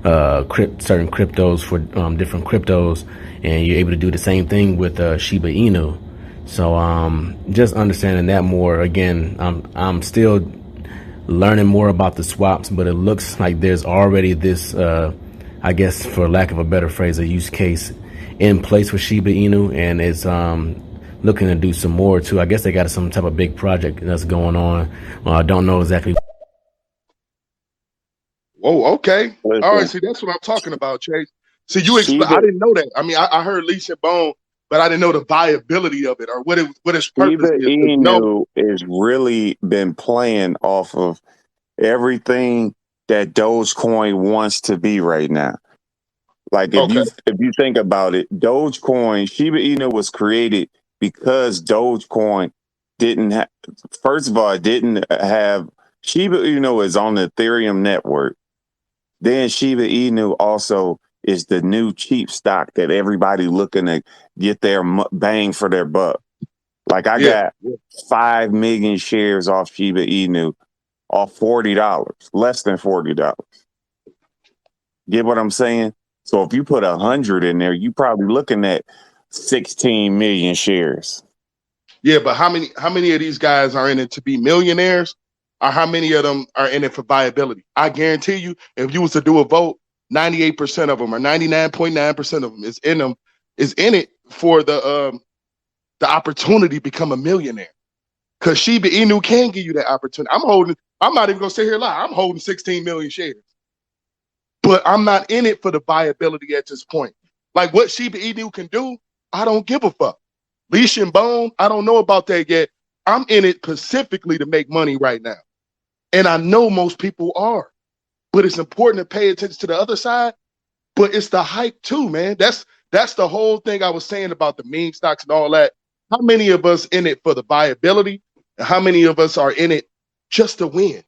cryptos for different cryptos, and you're able to do the same thing with Shiba Inu. So just understanding that more. Again, I'm still learning more about the swaps, but it looks like there's already this, I guess, for lack of a better phrase, a use case in place with Shiba Inu, and it's looking to do some more too. I guess they got some type of big project that's going on. I don't know exactly. oh, okay. Listen. All right. See, that's what I'm talking about, Chase. See, Shiba- I didn't know that. I mean, I heard leash and bone, but I didn't know the viability of it or what its purpose Shiba is. Inu has really been playing off of everything that Dogecoin wants to be right now. Like if you think about it, Dogecoin, Shiba Inu was created because Dogecoin didn't have. First of all, it didn't have. Shiba Inu is on the Ethereum network. Then Shiba Inu also is the new cheap stock that everybody looking to get their bang for their buck. Like I got 5 million shares off Shiba Inu off $40, less than $40. Get what I'm saying? So if you put 100 in there, you probably looking at 16 million shares. Yeah, but how many of these guys are in it to be millionaires, or how many of them are in it for viability? I guarantee you, if you was to do a vote, 98% of them or 99.9% of them is in it for the opportunity to become a millionaire. Because Shiba Inu can give you that opportunity. I'm not even gonna sit here and lie. I'm holding 16 million shares. But I'm not in it for the viability at this point. Like what Shiba Inu can do, I don't give a fuck. Leash and bone, I don't know about that yet. I'm in it specifically to make money right now. And I know most people are. But it's important to pay attention to the other side. But it's the hype too, man. That's the whole thing I was saying about the meme stocks and all that. How many of us in it for the viability? And how many of us are in it just to win?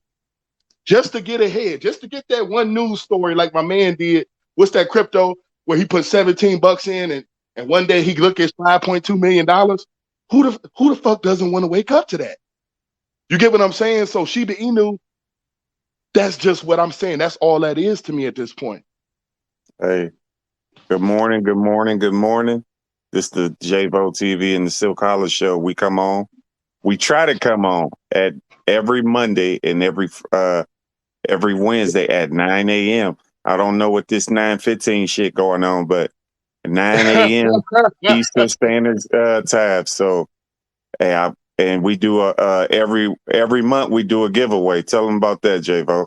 just to get ahead, just to get that one news story like my man did. What's that crypto where he put $17 in and one day he look at $5.2 million? Who the fuck doesn't want to wake up to that? You get what I'm saying? So Shiba Inu, that's just what I'm saying. That's all that is to me at this point. Hey, good morning, good morning, good morning. This is the JVO TV and the Silk Hollis Show. We try to come on at every Monday and every Wednesday at 9 a.m. I don't know what this 9:15 shit going on, but 9 a.m. Eastern Standard Time. So, hey, and we do every month we do a giveaway. Tell them about that, JVO.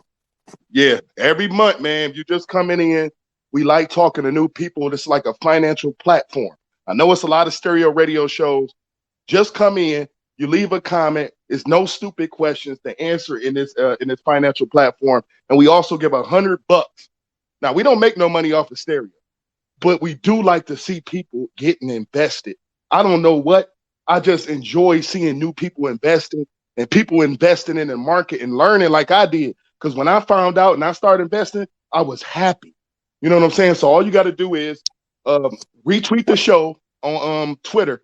Yeah, every month, man. If you just coming in, we like talking to new people. It's like a financial platform. I know it's a lot of stereo radio shows. Just come in, you leave a comment. It's no stupid questions to answer in this financial platform. And we also give $100. Now, we don't make no money off of stereo, but we do like to see people getting invested. I don't know what. I just enjoy seeing new people investing and people investing in the market and learning like I did. Because when I found out and I started investing, I was happy. You know what I'm saying? So all you got to do is retweet the show on Twitter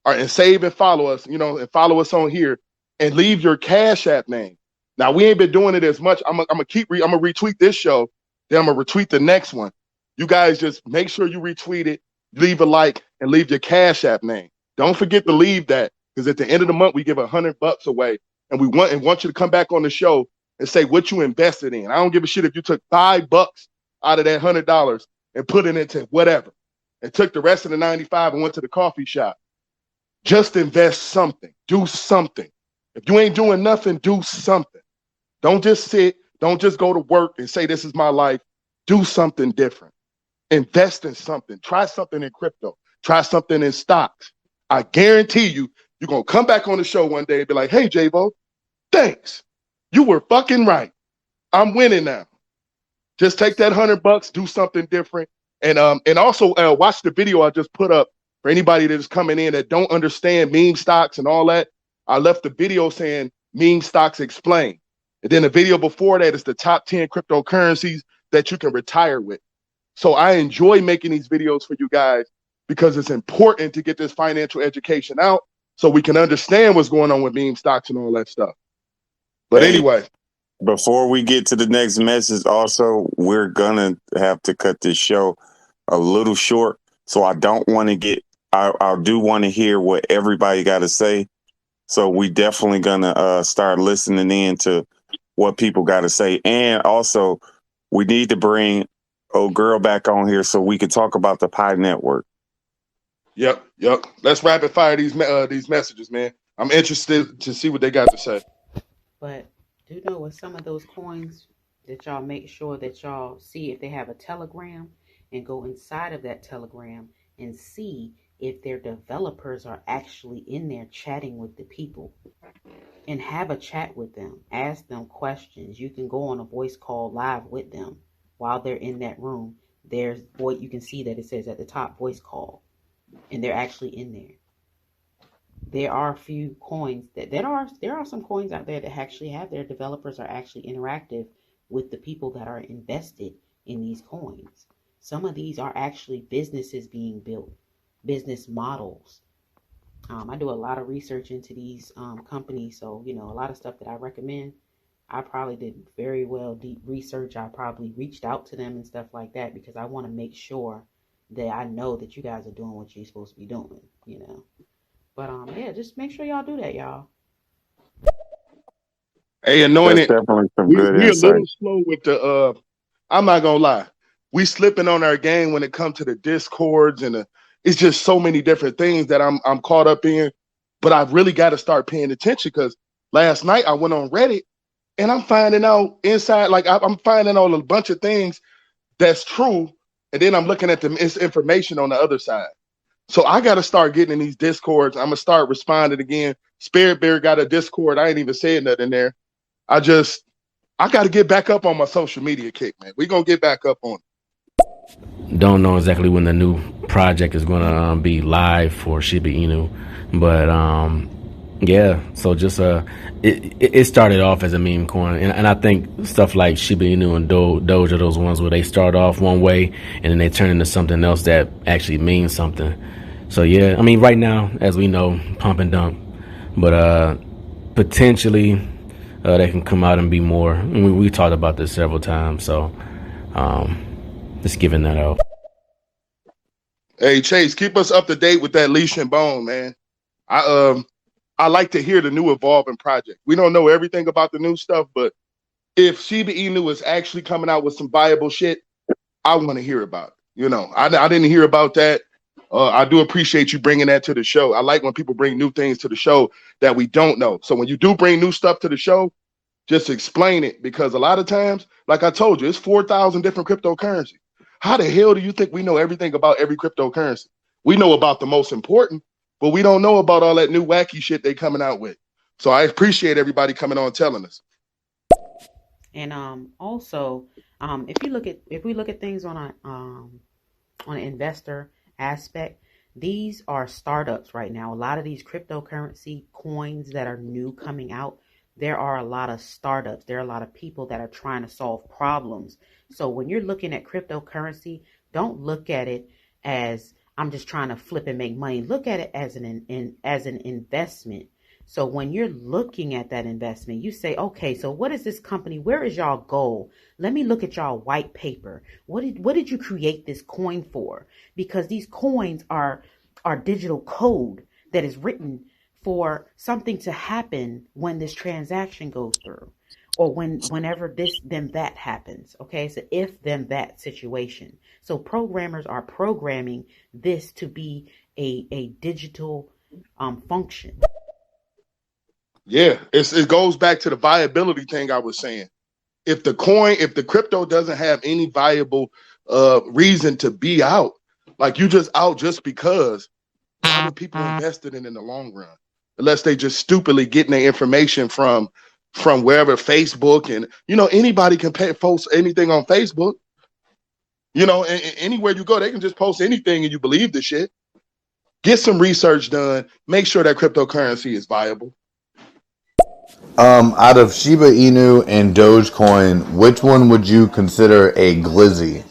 and save and follow us, and follow us on here and leave your Cash App name. Now, we ain't been doing it as much. I'm going to retweet this show. Then I'm going to retweet the next one. You guys just make sure you retweet it, leave a like, and leave your Cash App name. Don't forget to leave that, because at the end of the month, we give $100 away. And we want you to come back on the show and say what you invested in. I don't give a shit if you took $5 out of that $100 and put it into whatever, and took the rest of the 95 and went to the coffee shop. Just invest something. Do something. If you ain't doing nothing, do something. Don't just sit. Don't just go to work and say, this is my life. Do something different. Invest in something. Try something in crypto. Try something in stocks. I guarantee you're going to come back on the show one day and be like, hey, JVO, thanks. You were fucking right. I'm winning now. Just take that $100, do something different. And also watch the video I just put up for anybody that is coming in that don't understand meme stocks and all that. I left the video saying meme stocks explained. And then the video before that is the top 10 cryptocurrencies that you can retire with. So I enjoy making these videos for you guys because it's important to get this financial education out so we can understand what's going on with meme stocks and all that stuff. But anyway. Before we get to the next message, also, we're going to have to cut this show a little short. So I don't want to I do want to hear what everybody got to say. So we definitely going to start listening in to what people got to say. And also, we need to bring old girl back on here so we can talk about the Pi Network. Yep. Let's rapid fire these messages, man. I'm interested to see what they got to say. But do you know with some of those coins that y'all make sure that y'all see if they have a Telegram and go inside of that Telegram and see if their developers are actually in there chatting with the people, and have a chat with them, ask them questions. You can go on a voice call live with them while they're in that room. You can see that it says at the top voice call, and they're actually in there. There are a few coins there are some coins out there that actually have their developers are actually interactive with the people that are invested in these coins. Some of these are actually businesses being built, business models. I do a lot of research into these companies, so a lot of stuff that I recommend, I probably did very well deep research. I probably reached out to them and stuff like that because I want to make sure that I know that you guys are doing what you're supposed to be doing, But yeah, just make sure y'all do that, y'all. Hey, Anointed, definitely some we good a insight. little slow with the I'm not gonna lie. We slipping on our game when it comes to the Discords and it's just so many different things that I'm caught up in. But I've really got to start paying attention because last night I went on Reddit and I'm finding out inside, like I'm finding out a bunch of things that's true, and then I'm looking at the misinformation on the other side. So I got to start getting in these Discords. I'm gonna start responding again. Spirit Bear got a Discord. I ain't even saying nothing there. I got to get back up on my social media kick, man. We gonna get back up on it. Don't know exactly when the new project is going to be live for Shiba Inu, but Yeah, so just it started off as a meme coin, and I think stuff like Shiba Inu and Doge are those ones where they start off one way and then they turn into something else that actually means something. So yeah, I mean, right now, as we know, pump and dump, but potentially they can come out and be more. And we talked about this several times, so just giving that out. Hey Chase, keep us up to date with that leash and bone, man. I like to hear the new evolving project. We don't know everything about the new stuff, but if Shiba Inu is actually coming out with some viable shit, I want to hear about it. You know, I didn't hear about that. I do appreciate you bringing that to the show. I like when people bring new things to the show that we don't know. So when you do bring new stuff to the show, just explain it, because a lot of times, like I told you, it's 4,000 different cryptocurrencies. How the hell do you think we know everything about every cryptocurrency? We know about the most important, but we don't know about all that new wacky shit they coming out with. So I appreciate everybody coming on telling us. And also, if we look at things on an investor aspect, these are startups right now. A lot of these cryptocurrency coins that are new coming out, there are a lot of startups. There are a lot of people that are trying to solve problems. So when you're looking at cryptocurrency, don't look at it as I'm just trying to flip and make money. Look at it as an investment. So when you're looking at that investment, you say, okay, so what is this company? Where is y'all goal? Let me look at y'all white paper. What did you create this coin for? Because these coins are digital code that is written for something to happen when this transaction goes through, or whenever this then that happens. Okay, it's an if then that situation. So programmers are programming this to be a digital function. Yeah, it goes back to the viability thing I was saying. If the crypto doesn't have any viable reason to be out, like you just out just because, why would people invest in it in the long run? Unless they just stupidly getting their information from wherever, Facebook, and anybody can post anything on Facebook. Anywhere you go, they can just post anything and you believe the shit. Get some research done. Make sure that cryptocurrency is viable. Out of Shiba Inu and Dogecoin, which one would you consider a glizzy?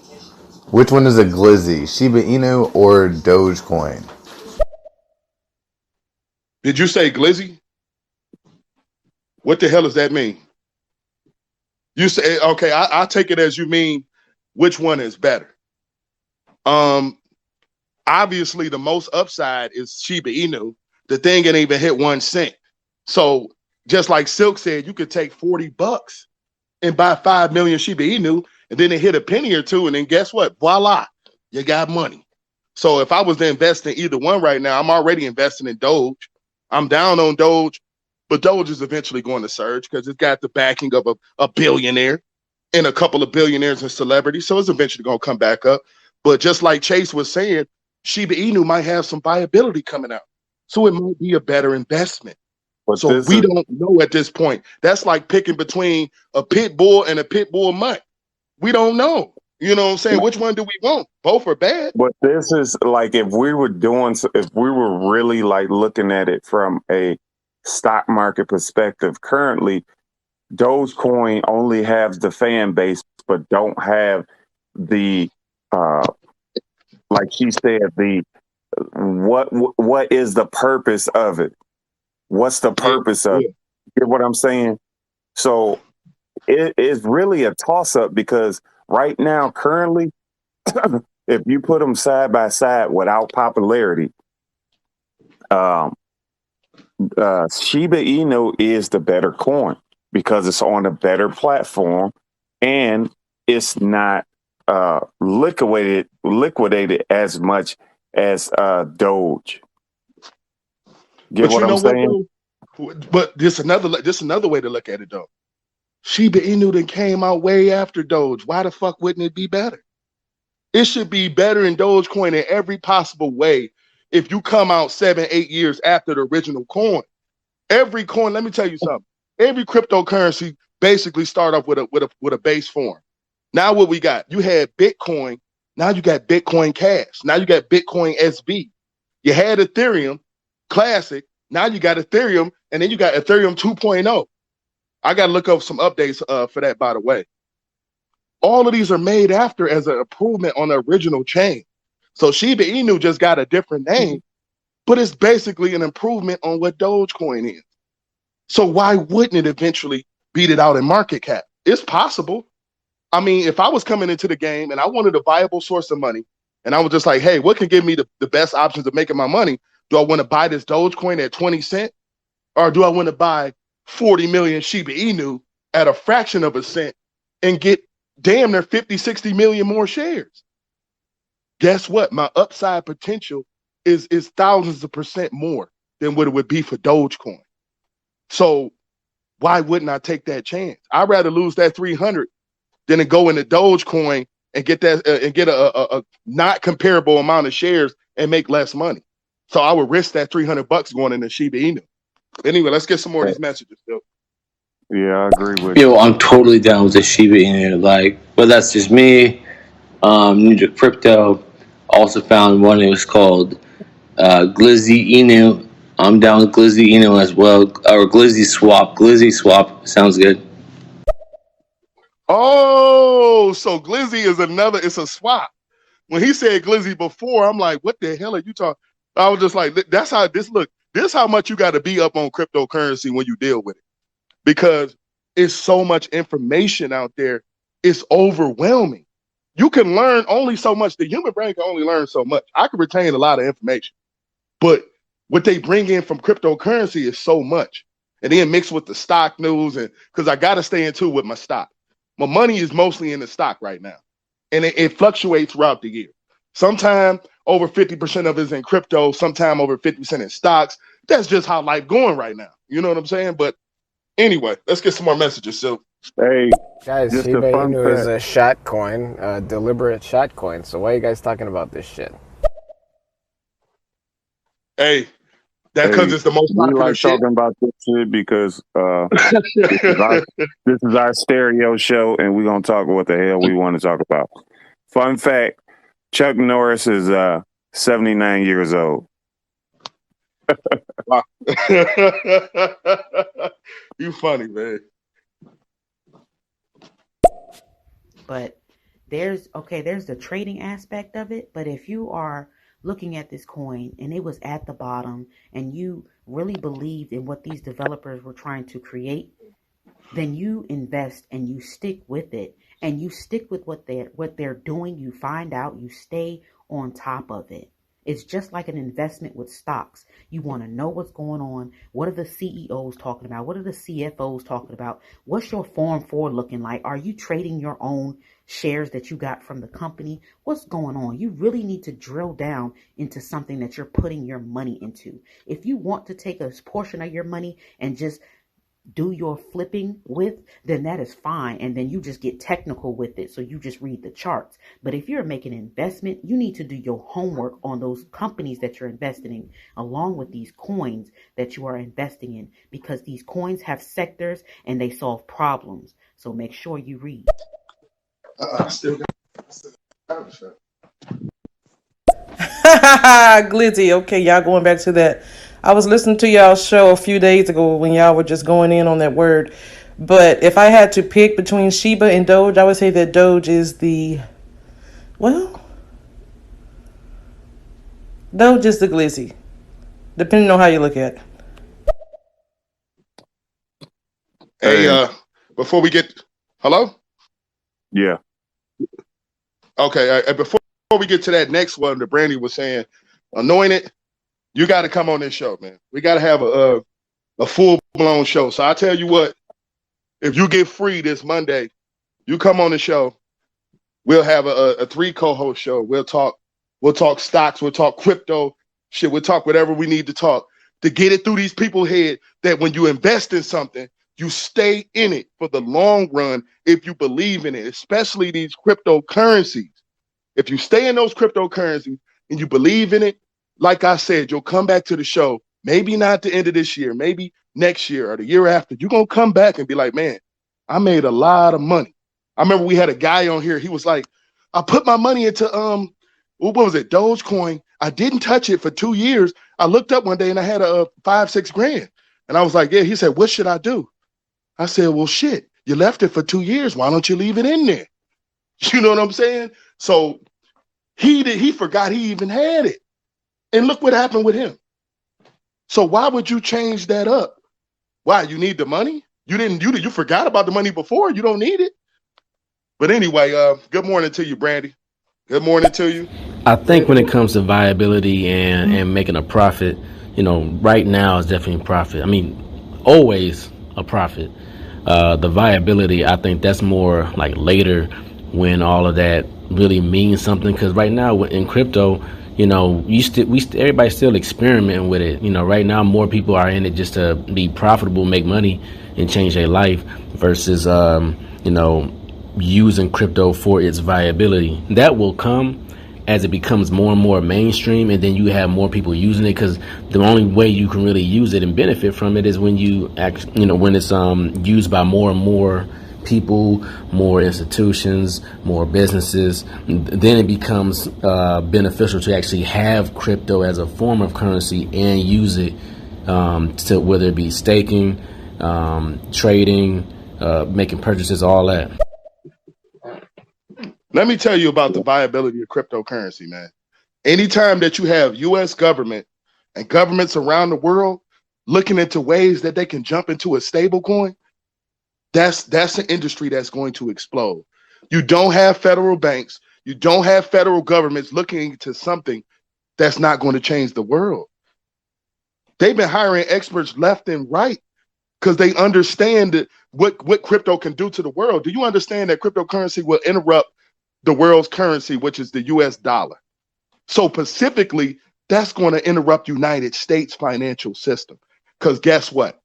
Which one is a glizzy, Shiba Inu or Dogecoin? Did you say glizzy? What the hell does that mean? You say, okay, I take it as you mean which one is better. Obviously the most upside is Shiba Inu. The thing ain't even hit 1 cent. So just like Silk said, you could take $40 and buy 5 million Shiba Inu, and then it hit a penny or two, and then guess what? Voila, you got money. So if I was to invest in either one right now, I'm already investing in Doge. I'm down on Doge, but Doge is eventually going to surge because it's got the backing of a billionaire and a couple of billionaires and celebrities. So it's eventually going to come back up. But just like Chase was saying, Shiba Inu might have some viability coming out. So it might be a better investment. But so we don't know at this point. That's like picking between a pit bull and a pit bull mutt. We don't know. You know what I'm saying? Which one do we want? Both are bad. But this is like if we were really like looking at it from a stock market perspective, currently Dogecoin only has the fan base, but don't have the like she said, the what is the purpose of it? What's the purpose of it? You get what I'm saying? So it is really a toss-up because right now, currently, if you put them side by side without popularity, Shiba Inu is the better coin because it's on a better platform and it's not liquidated as much as Doge. Get what I'm saying? But this another way to look at it though. Shiba Inu then came out way after Doge. Why the fuck wouldn't it be better? It should be better in Dogecoin in every possible way. If you come out 7-8 years after the original coin, every coin. Let me tell you something. Every cryptocurrency basically start off with a base form. Now what we got? You had Bitcoin. Now you got Bitcoin Cash. Now you got Bitcoin SB. You had Ethereum Classic. Now you got Ethereum, and then you got Ethereum 2.0. I got to look up some updates for that, by the way. All of these are made after as an improvement on the original chain. So Shiba Inu just got a different name, but it's basically an improvement on what Dogecoin is. So why wouldn't it eventually beat it out in market cap? It's possible. I mean, if I was coming into the game and I wanted a viable source of money, and I was just like, hey, what can give me the best options of making my money? Do I want to buy this Dogecoin at 20 cents? Or do I want to buy 40 million Shiba Inu at a fraction of a cent and get damn near 50, 60 million more shares? Guess what? My upside potential is thousands of percent more than what it would be for Dogecoin. So why wouldn't I take that chance? I'd rather lose that 300 than to go into Dogecoin and get that and get a not comparable amount of shares and make less money. So I would risk that $300 going into Shiba Inu. Anyway, let's get some more of these messages, Bill. Yeah, I agree with Yo, I'm totally down with the Shiba Inu. Like, but that's just me. Ninja Crypto also found one. It was called Glizzy Inu. I'm down with Glizzy Inu as well, or Glizzy Swap. Glizzy Swap sounds good. Oh, so Glizzy is it's a swap. When he said Glizzy before, I'm like, what the hell are you talking? I was just like, that's how this look. This how much you got to be up on cryptocurrency when you deal with it, because it's so much information out there. It's overwhelming. You can learn only so much. The human brain can only learn so much. I can retain a lot of information, but what they bring in from cryptocurrency is so much. And then mixed with the stock news, and because I got to stay in tune with my stock. My money is mostly in the stock right now, and it fluctuates throughout the year. Sometime over 50% of it is in crypto, sometime over 50% in stocks. That's just how life going right now. You know what I'm saying? But anyway, let's get some more messages. So, hey, Guys, just Shiba a fun Inu is fact. a shot coin, a deliberate shot coin. So why are you guys talking about this shit? hey, that's because Hey, it's the most we popular like shit. talking about this shit because this is our stereo show, and we're gonna talk what the hell we want to talk about. Fun fact: Chuck Norris is 79 years old. Wow. You funny, man. But there's the trading aspect of it. But if you are looking at this coin and it was at the bottom and you really believed in what these developers were trying to create, then you invest and you stick with it and you stick with what they're doing. You find out, you stay on top of it. It's just like an investment with stocks. You want to know what's going on. What are the CEOs talking about? What are the CFOs talking about? What's your Form 4 looking like? Are you trading your own shares that you got from the company? What's going on? You really need to drill down into something that you're putting your money into. If you want to take a portion of your money and just do your flipping with, then that is fine. And then you just get technical with it. So you just read the charts. But if you're making an investment, you need to do your homework on those companies that you're investing in, along with these coins that you are investing in, because these coins have sectors and they solve problems. So make sure you read. Glizzy, okay, y'all going back to that. I was listening to y'all's show a few days ago when y'all were just going in on that word. But if I had to pick between Shiba and Doge, I would say that Doge is the Glizzy, depending on how you look at it. Hey, before we get hello? Yeah. Okay, before we get to that next one, that Brandy was saying, Anointed, you got to come on this show, man. We got to have a full-blown show. So I tell you what, if you get free this Monday, you come on the show. We'll have a 3 co-host show. We'll talk stocks, we'll talk crypto, shit, we'll talk whatever we need to talk to get it through these people's head that when you invest in something, you stay in it for the long run if you believe in it, especially these cryptocurrencies. If you stay in those cryptocurrencies and you believe in it, like I said, you'll come back to the show, maybe not the end of this year, maybe next year or the year after. You're going to come back and be like, man, I made a lot of money. I remember we had a guy on here. He was like, I put my money into, what was it, Dogecoin. I didn't touch it for 2 years. I looked up one day and I had a 5-6 grand. And I was like, yeah, he said, what should I do? I said, well, shit, you left it for 2 years. Why don't you leave it in there? You know what I'm saying? So he forgot he even had it. And look what happened with him. So why would you change that up? Why? You need the money? You forgot about the money before. You don't need it. But anyway, good morning to you, Brandy. Good morning to you. I think when it comes to viability and making a profit, right now is definitely a profit. I mean, always a profit. The viability, I think that's more like later when all of that really means something. Because right now in crypto, everybody's still experimenting with it. Right now more people are in it just to be profitable, make money, and change their life versus using crypto for its viability. That will come as it becomes more and more mainstream, and then you have more people using it, because the only way you can really use it and benefit from it is when when it's used by more and more people, more institutions, more businesses. Then it becomes beneficial to actually have crypto as a form of currency and use it to whether it be staking, trading, making purchases, all that. Let me tell you about the viability of cryptocurrency, man. Anytime that you have U.S. government and governments around the world looking into ways that they can jump into a stable coin, that's an industry that's going to explode. You don't have federal banks. You don't have federal governments looking into something that's not going to change the world. They've been hiring experts left and right because they understand what crypto can do to the world. Do you understand that cryptocurrency will interrupt the world's currency, which is the US dollar? So specifically, that's going to interrupt United States financial system. Because guess what?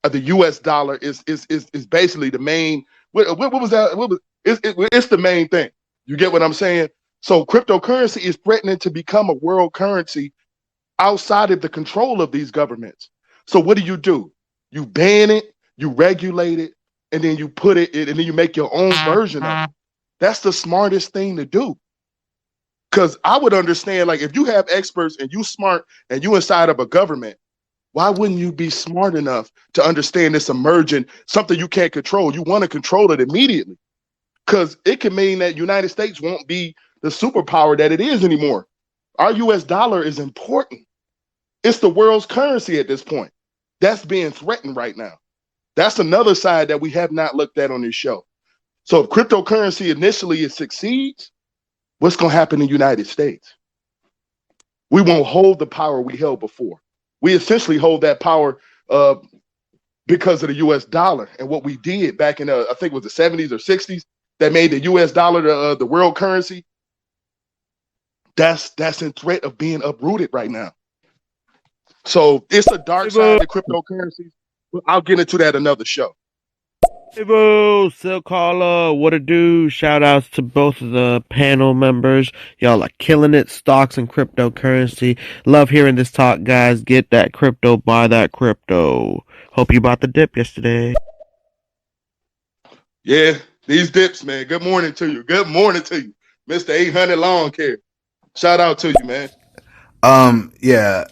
The US dollar is basically the main, what was that? It's the main thing. You get what I'm saying? So cryptocurrency is threatening to become a world currency outside of the control of these governments. So what do? You ban it, you regulate it, and then you put it, and then you make your own version of it. That's the smartest thing to do. Because I would understand, like, if you have experts and you smart and you inside of a government, why wouldn't you be smart enough to understand this emerging, something you can't control? You want to control it immediately. Because it can mean that United States won't be the superpower that it is anymore. Our US dollar is important. It's the world's currency at this point. That's being threatened right now. That's another side that we have not looked at on this show. So if cryptocurrency initially it succeeds, what's going to happen in the United States? We won't hold the power we held before. We essentially hold that power because of the U.S. dollar and what we did back in, I think it was the 70s or 60s, that made the U.S. dollar the world currency. That's in threat of being uprooted right now. So it's a dark side to cryptocurrencies. I'll get into that another show. Hey, boo, Silk Caller, what a do. Shout outs to both of the panel members. Y'all are killing it. Stocks and cryptocurrency. Love hearing this talk, guys. Get that crypto, buy that crypto. Hope you bought the dip yesterday. Yeah, these dips, man. Good morning to you. Good morning to you, Mr. 800 Lawn Care. Shout out to you, man. Yeah,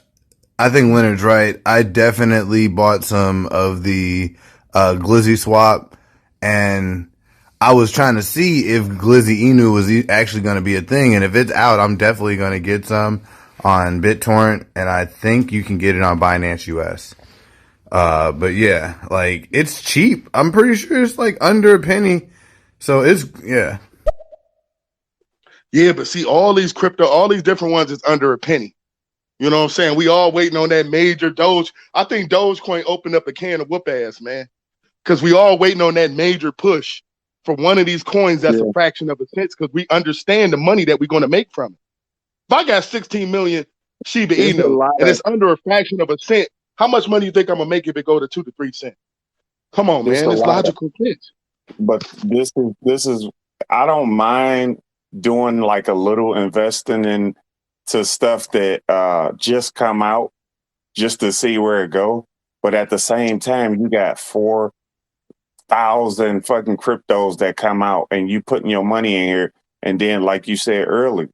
I think Leonard's right. I definitely bought some of the Glizzy swap, and I was trying to see if Glizzy Inu was actually going to be a thing, and if it's out, I'm definitely going to get some on BitTorrent, and I think you can get it on Binance US. But yeah, like, it's cheap. I'm pretty sure it's like under a penny. So it's, yeah. Yeah, but see, all these different ones is under a penny. You know what I'm saying? We all waiting on that major Doge. I think Dogecoin opened up a can of whoop ass, man. Because we all waiting on that major push for one of these coins that's a fraction of a cent, because we understand the money that we're going to make from it. If I got 16 million Shiba Inu and it's under a fraction of a cent, how much money do you think I'm going to make if it go to 2 to 3 cents? Come on, man. It's logical sense. But this is I don't mind doing like a little investing into stuff that just come out just to see where it go. But at the same time, you got 4,000 fucking cryptos that come out and you putting your money in here. And then, like you said earlier,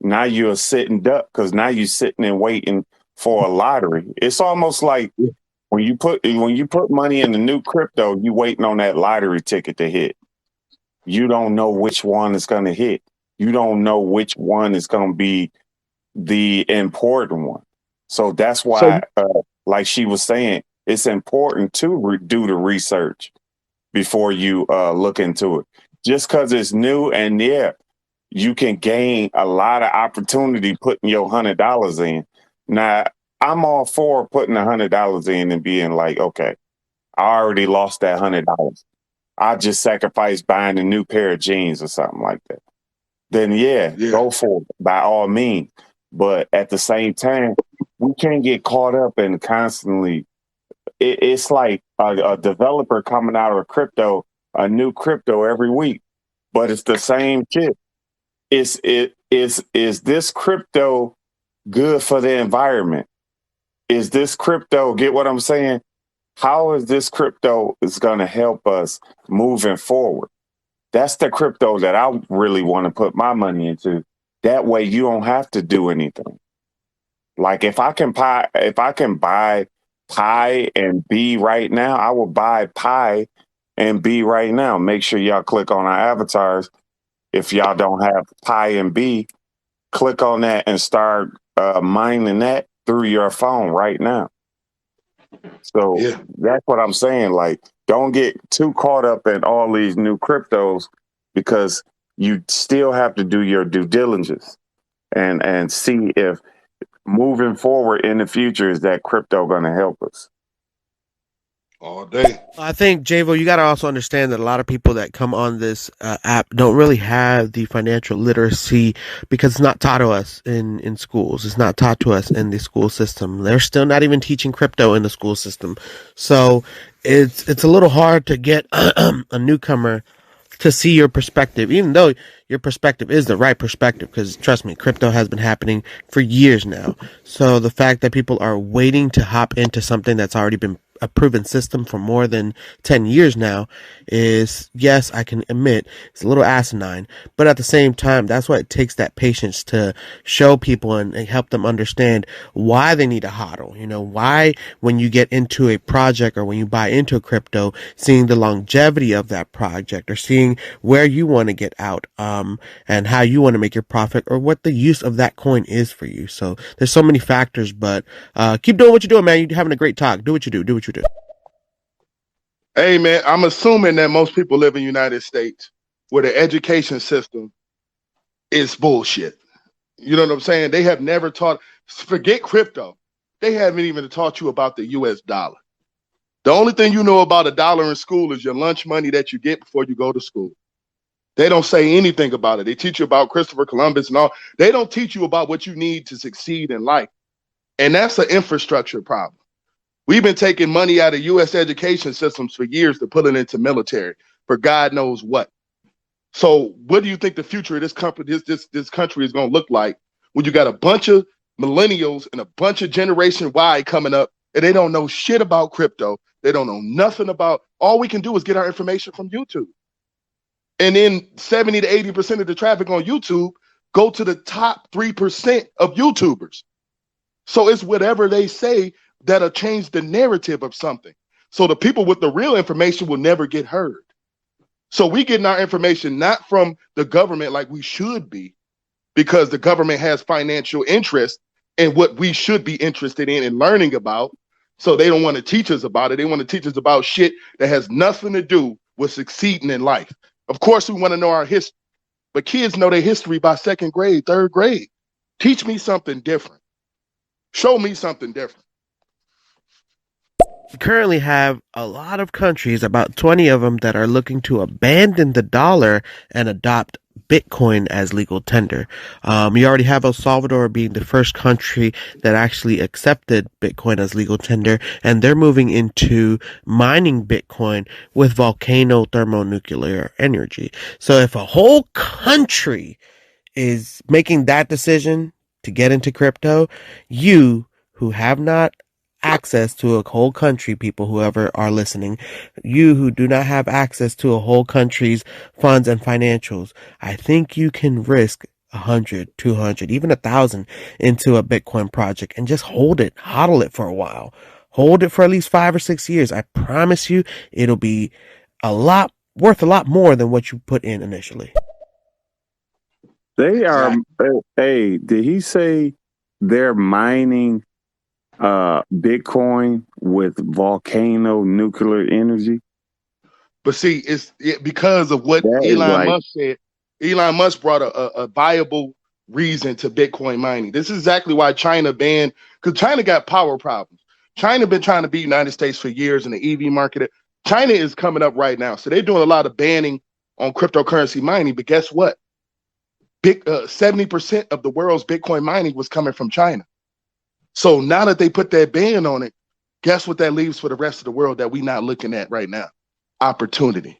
Now you're a sitting duck because now you're sitting and waiting for a lottery. It's almost like when you put money in the new crypto, you waiting on that lottery ticket to hit. You don't know which one is going to hit. You don't know which one is going to be the important one. So that's why, like she was saying, it's important to do the research before you look into it. Just because it's new and you can gain a lot of opportunity putting your $100 in. Now, I'm all for putting $100 in and being like, okay, I already lost that $100. I just sacrificed buying a new pair of jeans or something like that. Then go for it by all means. But at the same time, we can't get caught up in constantly. It's like a developer coming out of a new crypto every week, but it's the same shit. Is this crypto good for the environment? Is this crypto, get what I'm saying? How is this crypto is going to help us moving forward? That's the crypto that I really want to put my money into. That way you don't have to do anything. Like if I can buy Pi and B right now, I will buy Pi and B right now. Make sure y'all click on our avatars. If y'all don't have Pi and B, click on that and start mining that through your phone right now. So that's what I'm saying. Like, don't get too caught up in all these new cryptos because you still have to do your due diligence and see if moving forward in the future, is that crypto going to help us? All day. I think, Javo, you got to also understand that a lot of people that come on this app don't really have the financial literacy because it's not taught to us in schools. It's not taught to us in the school system. They're still not even teaching crypto in the school system. So it's a little hard to get a newcomer to see your perspective, even though your perspective is the right perspective, because trust me, crypto has been happening for years now. So the fact that people are waiting to hop into something that's already been a proven system for more than 10 years now is, yes, I can admit it's a little asinine, but at the same time, that's why it takes that patience to show people and help them understand why they need to hodl. You know, why when you get into a project or when you buy into a crypto, seeing the longevity of that project or seeing where you want to get out, and how you want to make your profit or what the use of that coin is for you. So there's so many factors, but keep doing what you're doing, man. You're having a great talk. Do what you do. Do what you do. Hey, man, I'm assuming that most people live in the United States where the education system is bullshit. You know what I'm saying? They have never taught, forget crypto. They haven't even taught you about the US dollar. The only thing you know about a dollar in school is your lunch money that you get before you go to school. They don't say anything about it. They teach you about Christopher Columbus and all. They don't teach you about what you need to succeed in life. And that's an infrastructure problem. We've been taking money out of U.S. education systems for years to put it into military for God knows what. So what do you think the future of this country is going to look like when you got a bunch of millennials and a bunch of Generation Y coming up and they don't know shit about crypto? They don't know nothing about, all we can do is get our information from YouTube. And then 70 to 80% of the traffic on YouTube go to the top 3% of YouTubers. So it's whatever they say that'll change the narrative of something. So the people with the real information will never get heard. So we getting our information not from the government like we should be, because the government has financial interest in what we should be interested in and learning about. So they don't want to teach us about it. They want to teach us about shit that has nothing to do with succeeding in life. Of course, we want to know our history, but kids know their history by second grade, third grade. Teach me something different. Show me something different. We currently have a lot of countries, about 20 of them, that are looking to abandon the dollar and adopt Bitcoin as legal tender. You already have El Salvador being the first country that actually accepted Bitcoin as legal tender, and they're moving into mining Bitcoin with volcano thermonuclear energy. So if a whole country is making that decision to get into crypto, you who have not access to a whole country, people, whoever are listening, you who do not have access to a whole country's funds and financials, I think you can risk 100, 200, even 1,000 into a Bitcoin project and just hold it, hodl it for a while. Hold it for at least 5 or 6 years. I promise you it'll be worth a lot more than what you put in initially. They are. Hey, did he say they're mining Bitcoin with volcano nuclear energy? But see, because of what Elon Musk said. Elon Musk brought a viable reason to Bitcoin mining. This is exactly why China banned, because China got power problems. China been trying to beat United States for years in the EV market. China is coming up right now. So they're doing a lot of banning on cryptocurrency mining. But guess what? 70% of the world's Bitcoin mining was coming from China. So now that they put that ban on it, guess what that leaves for the rest of the world that we're not looking at right now? Opportunity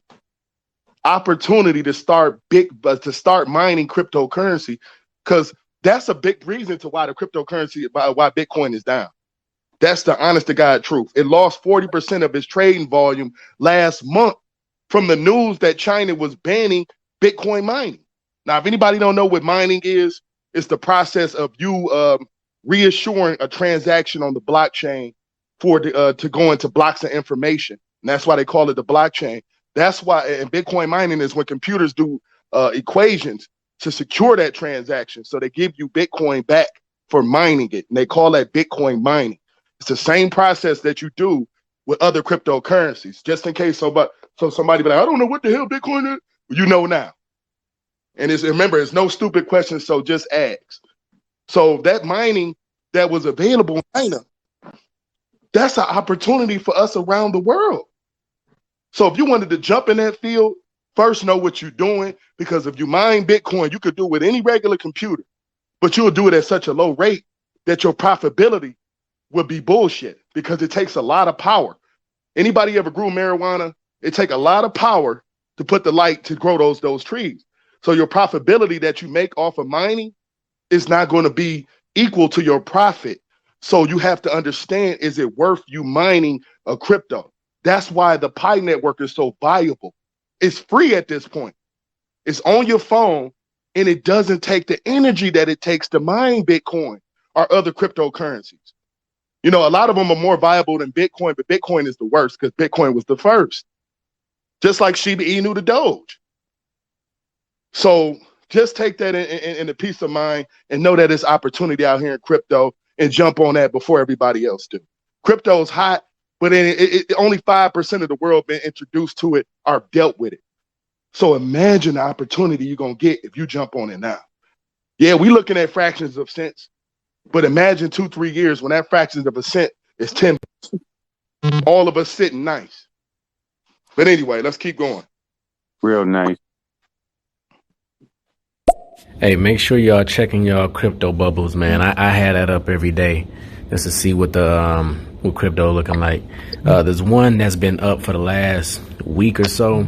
to start mining cryptocurrency, because that's a big reason to why the cryptocurrency, why Bitcoin is down. That's the honest to God truth. It lost 40% of its trading volume last month from the news that China was banning Bitcoin mining. Now, if anybody don't know what mining is, it's the process of you reassuring a transaction on the blockchain for to go into blocks of information. And that's why they call it the blockchain. That's why, and Bitcoin mining is when computers do equations to secure that transaction. So they give you Bitcoin back for mining it. And they call that Bitcoin mining. It's the same process that you do with other cryptocurrencies, just in case somebody be like, I don't know what the hell Bitcoin is. You know now. And remember, it's no stupid question, so just ask. So that mining that was available in China, that's an opportunity for us around the world. So if you wanted to jump in that field, first know what you're doing, because if you mine Bitcoin, you could do it with any regular computer, but you'll do it at such a low rate that your profitability would be bullshit, because it takes a lot of power. Anybody ever grew marijuana? It takes a lot of power to put the light to grow those trees. So your profitability that you make off of mining is not going to be equal to your profit. So you have to understand, is it worth you mining a crypto? That's why the Pi network is so valuable. It's free at this point. It's on your phone, and it doesn't take the energy that it takes to mine Bitcoin or other cryptocurrencies. You know, a lot of them are more viable than Bitcoin, but Bitcoin is the worst because Bitcoin was the first. Just like Shiba Inu to Doge. So just take that in a peace of mind and know that there's opportunity out here in crypto, and jump on that before everybody else do. Crypto is hot, but only 5% of the world been introduced to it or dealt with it. So imagine the opportunity you're going to get if you jump on it now. Yeah, we're looking at fractions of cents, but imagine 2-3 years when that fractions of a cent is 10. All of us sitting nice. But anyway, let's keep going. Real nice. Hey, make sure y'all checking y'all crypto bubbles, man. I had that up every day just to see what what crypto looking like. There's one that's been up for the last week or so.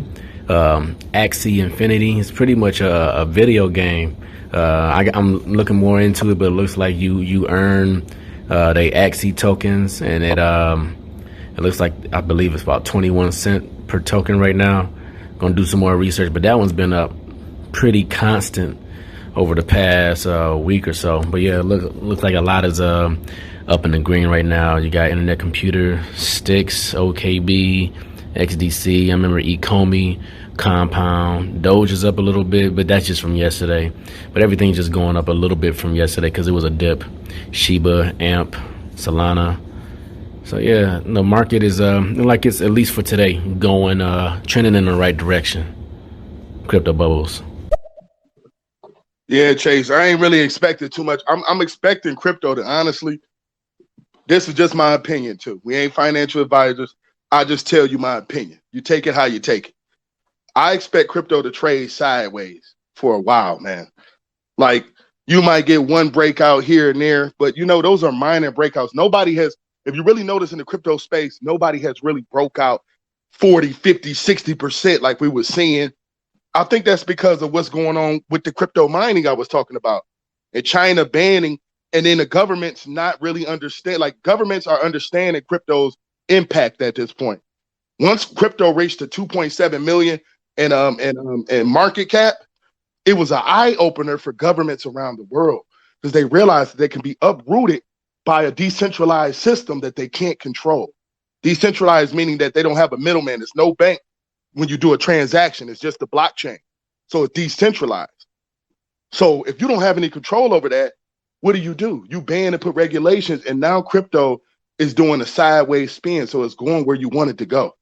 Axie Infinity. It's pretty much a video game. I'm looking more into it, but it looks like you earn the Axie tokens, and it looks like, I believe it's about 21 cents per token right now. Gonna do some more research, but that one's been up pretty constant over the past week or so. But yeah, looks like a lot is up in the green right now. You got Internet Computer, Stix, OKB, XDC. I remember Ecomi, Compound, Doge is up a little bit, but that's just from yesterday. But everything's just going up a little bit from yesterday because it was a dip. Shiba, AMP, Solana. So yeah, the market is like it's, at least for today, going trending in the right direction. Crypto bubbles. Yeah, Chase, I ain't really expecting too much. I'm expecting crypto to, honestly, this is just my opinion too. We ain't financial advisors. I just tell you my opinion. You take it how you take it. I expect crypto to trade sideways for a while, man. Like, you might get one breakout here and there, but you know, those are minor breakouts. Nobody has, if you really notice in the crypto space, nobody has really broke out 40, 50, 60% like we were seeing. I think that's because of what's going on with the crypto mining I was talking about, and China banning, and then the government's not really understand. Like, governments are understanding crypto's impact at this point. Once crypto reached to 2.7 million and market cap, it was an eye opener for governments around the world because they realized that they can be uprooted by a decentralized system that they can't control. Decentralized meaning that they don't have a middleman. There's no bank when you do a transaction. It's just the blockchain. So it's decentralized. So if you don't have any control over that, what do? You ban and put regulations, and now crypto is doing a sideways spin. So it's going where you want it to go.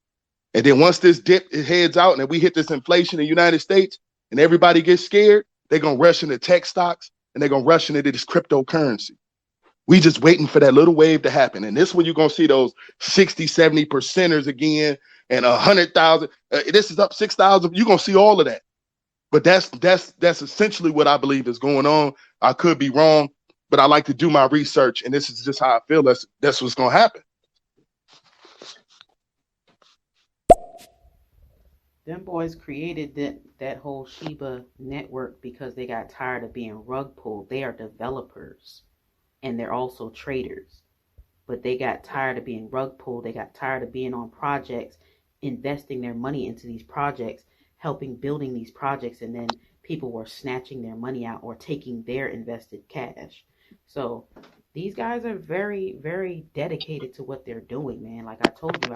And then once this dip it heads out and we hit this inflation in the United States and everybody gets scared, they're going to rush into tech stocks and they're going to rush into this cryptocurrency. We just waiting for that little wave to happen. And this is when you're going to see those 60, 70 percenters again and 100,000. This is up 6,000. You're going to see all of that. But that's essentially what I believe is going on. I could be wrong, but I like to do my research. And this is just how I feel. That's what's going to happen. Them boys created that whole Shiba network because they got tired of being rug pulled. They are developers and they're also traders. But they got tired of being rug pulled. They got tired of being on projects, investing their money into these projects, helping building these projects, and then people were snatching their money out or taking their invested cash. So these guys are very, very dedicated to what they're doing, man. Like I told you,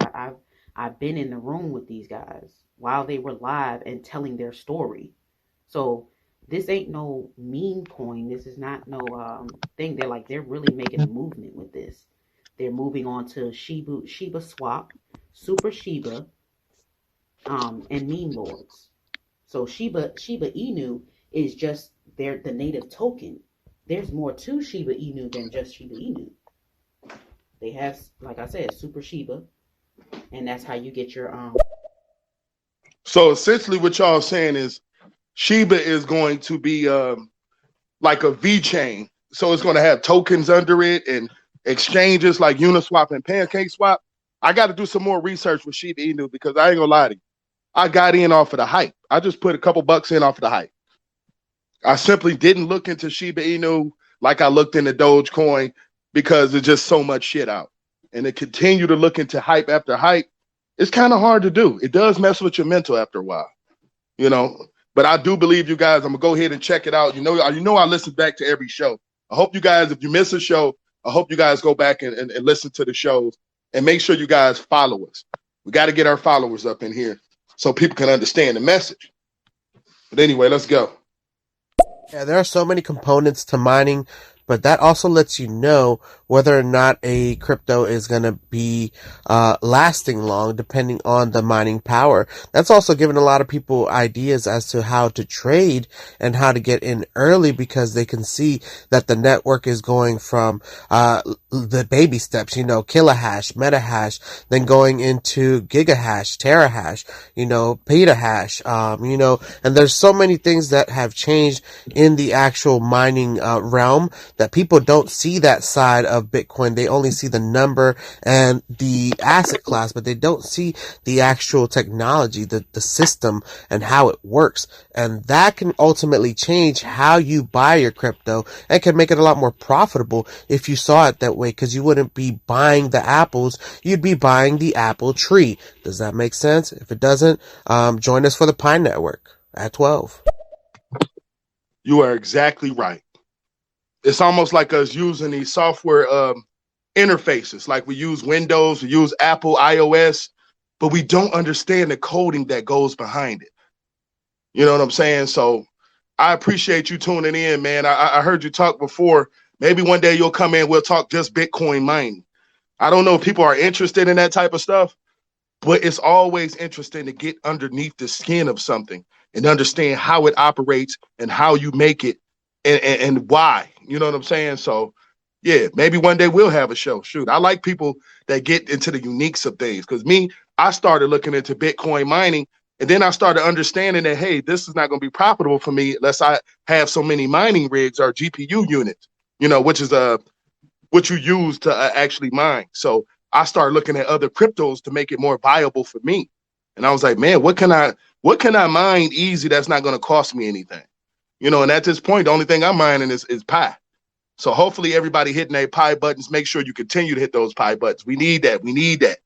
I've been in the room with these guys while they were live and telling their story. So this ain't no meme coin. This is not no thing. They're really making a movement with this. They're moving on to Shiba Swap, Super Shiba, and meme lords. So Shiba Inu is just the native token. There's more to Shiba Inu than just Shiba Inu. They have, like I said, Super Shiba, and that's how you get your So essentially what y'all saying is Shiba is going to be like a V-chain. So it's going to have tokens under it and exchanges like Uniswap and PancakeSwap. I got to do some more research with Shiba Inu because I ain't going to lie to you. I got in off of the hype. I just put a couple bucks in off of the hype. I simply didn't look into Shiba Inu like I looked into Dogecoin because there's just so much shit out. And to continue to look into hype after hype, it's kind of hard to do. It does mess with your mental after a while, you know. But I do believe you guys. I'm gonna go ahead and check it out. You know I listen back to every show. I hope you guys, if you miss a show, I hope you guys go back and listen to the shows and make sure you guys follow us. We got to get our followers up in here so people can understand the message. But anyway, let's go. Yeah, there are so many components to mining, but that also lets you know whether or not a crypto is going to be lasting long, depending on the mining power. That's also given a lot of people ideas as to how to trade and how to get in early, because they can see that the network is going from the baby steps, kilohash, metahash, then going into gigahash, terahash, petahash, and there's so many things that have changed in the actual mining realm that people don't see that side of Bitcoin. They only see the number and the asset class, but they don't see the actual technology, the system, and how it works. And that can ultimately change how you buy your crypto and can make it a lot more profitable if you saw it that way, because you wouldn't be buying the apples, you'd be buying the apple tree. Does that make sense? If it doesn't, join us for the Pine Network at 12. You are exactly right. It's almost like us using these software interfaces. Like we use Windows, we use Apple, iOS, but we don't understand the coding that goes behind it. You know what I'm saying? So I appreciate you tuning in, man. I heard you talk before. Maybe one day you'll come in, we'll talk just Bitcoin mining. I don't know if people are interested in that type of stuff, but it's always interesting to get underneath the skin of something and understand how it operates and how you make it and why. You know what I'm saying? So, yeah, maybe one day we'll have a show. Shoot, I like people that get into the uniques of things, because I started looking into Bitcoin mining, and then I started understanding that, hey, this is not going to be profitable for me unless I have so many mining rigs or GPU units, which is what you use to actually mine. So I started looking at other cryptos to make it more viable for me. And I was like, man, what can I mine easy that's not going to cost me anything? And at this point, the only thing I'm mining is Pi. So hopefully everybody hitting their Pi buttons, make sure you continue to hit those Pi buttons. We need that. We need that.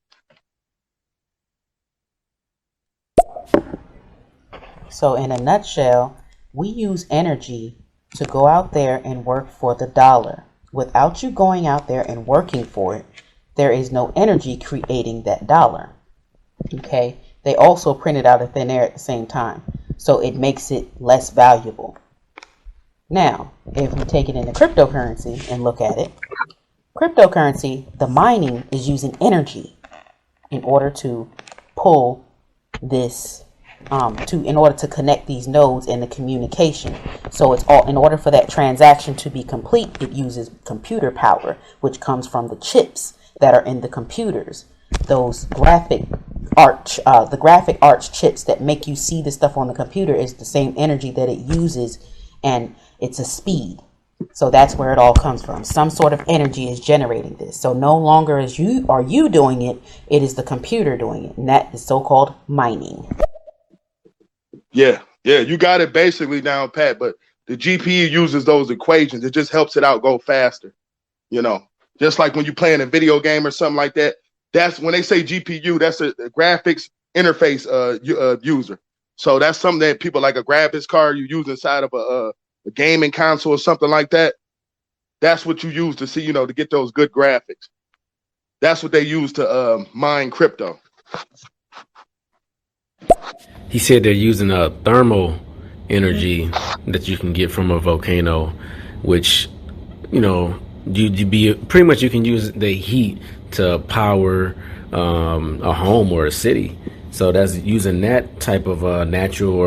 So in a nutshell, We use energy to go out there and work for the dollar. Without you going out there and working for it, there is no energy creating that dollar. Okay? They also print it out of thin air at the same time. So it makes it less valuable. Now, if we take it into cryptocurrency and look at it, cryptocurrency, the mining is using energy in order to pull this, in order to connect these nodes and the communication. So it's all, in order for that transaction to be complete, it uses computer power, which comes from the chips that are in the computers. Those the graphic arch chips that make you see the stuff on the computer is the same energy that it uses, and it's a speed. So that's where it all comes from. Some sort of energy is generating this. So no longer are you doing it, it is the computer doing it. And that is so-called mining. Yeah, you got it basically down pat, but the GPU uses those equations. It just helps it out go faster. You know, just like when you're playing a video game or something like that. That's when they say GPU, that's a graphics interface user. So that's something that people like a graphics card you use inside of a gaming console or something like that. That's what you use to see, you know, to get those good graphics. That's what they use to mine crypto. He said they're using a thermal energy that you can get from a volcano, which, you know, you can use the heat to power a home or a city. So that's using that type of natural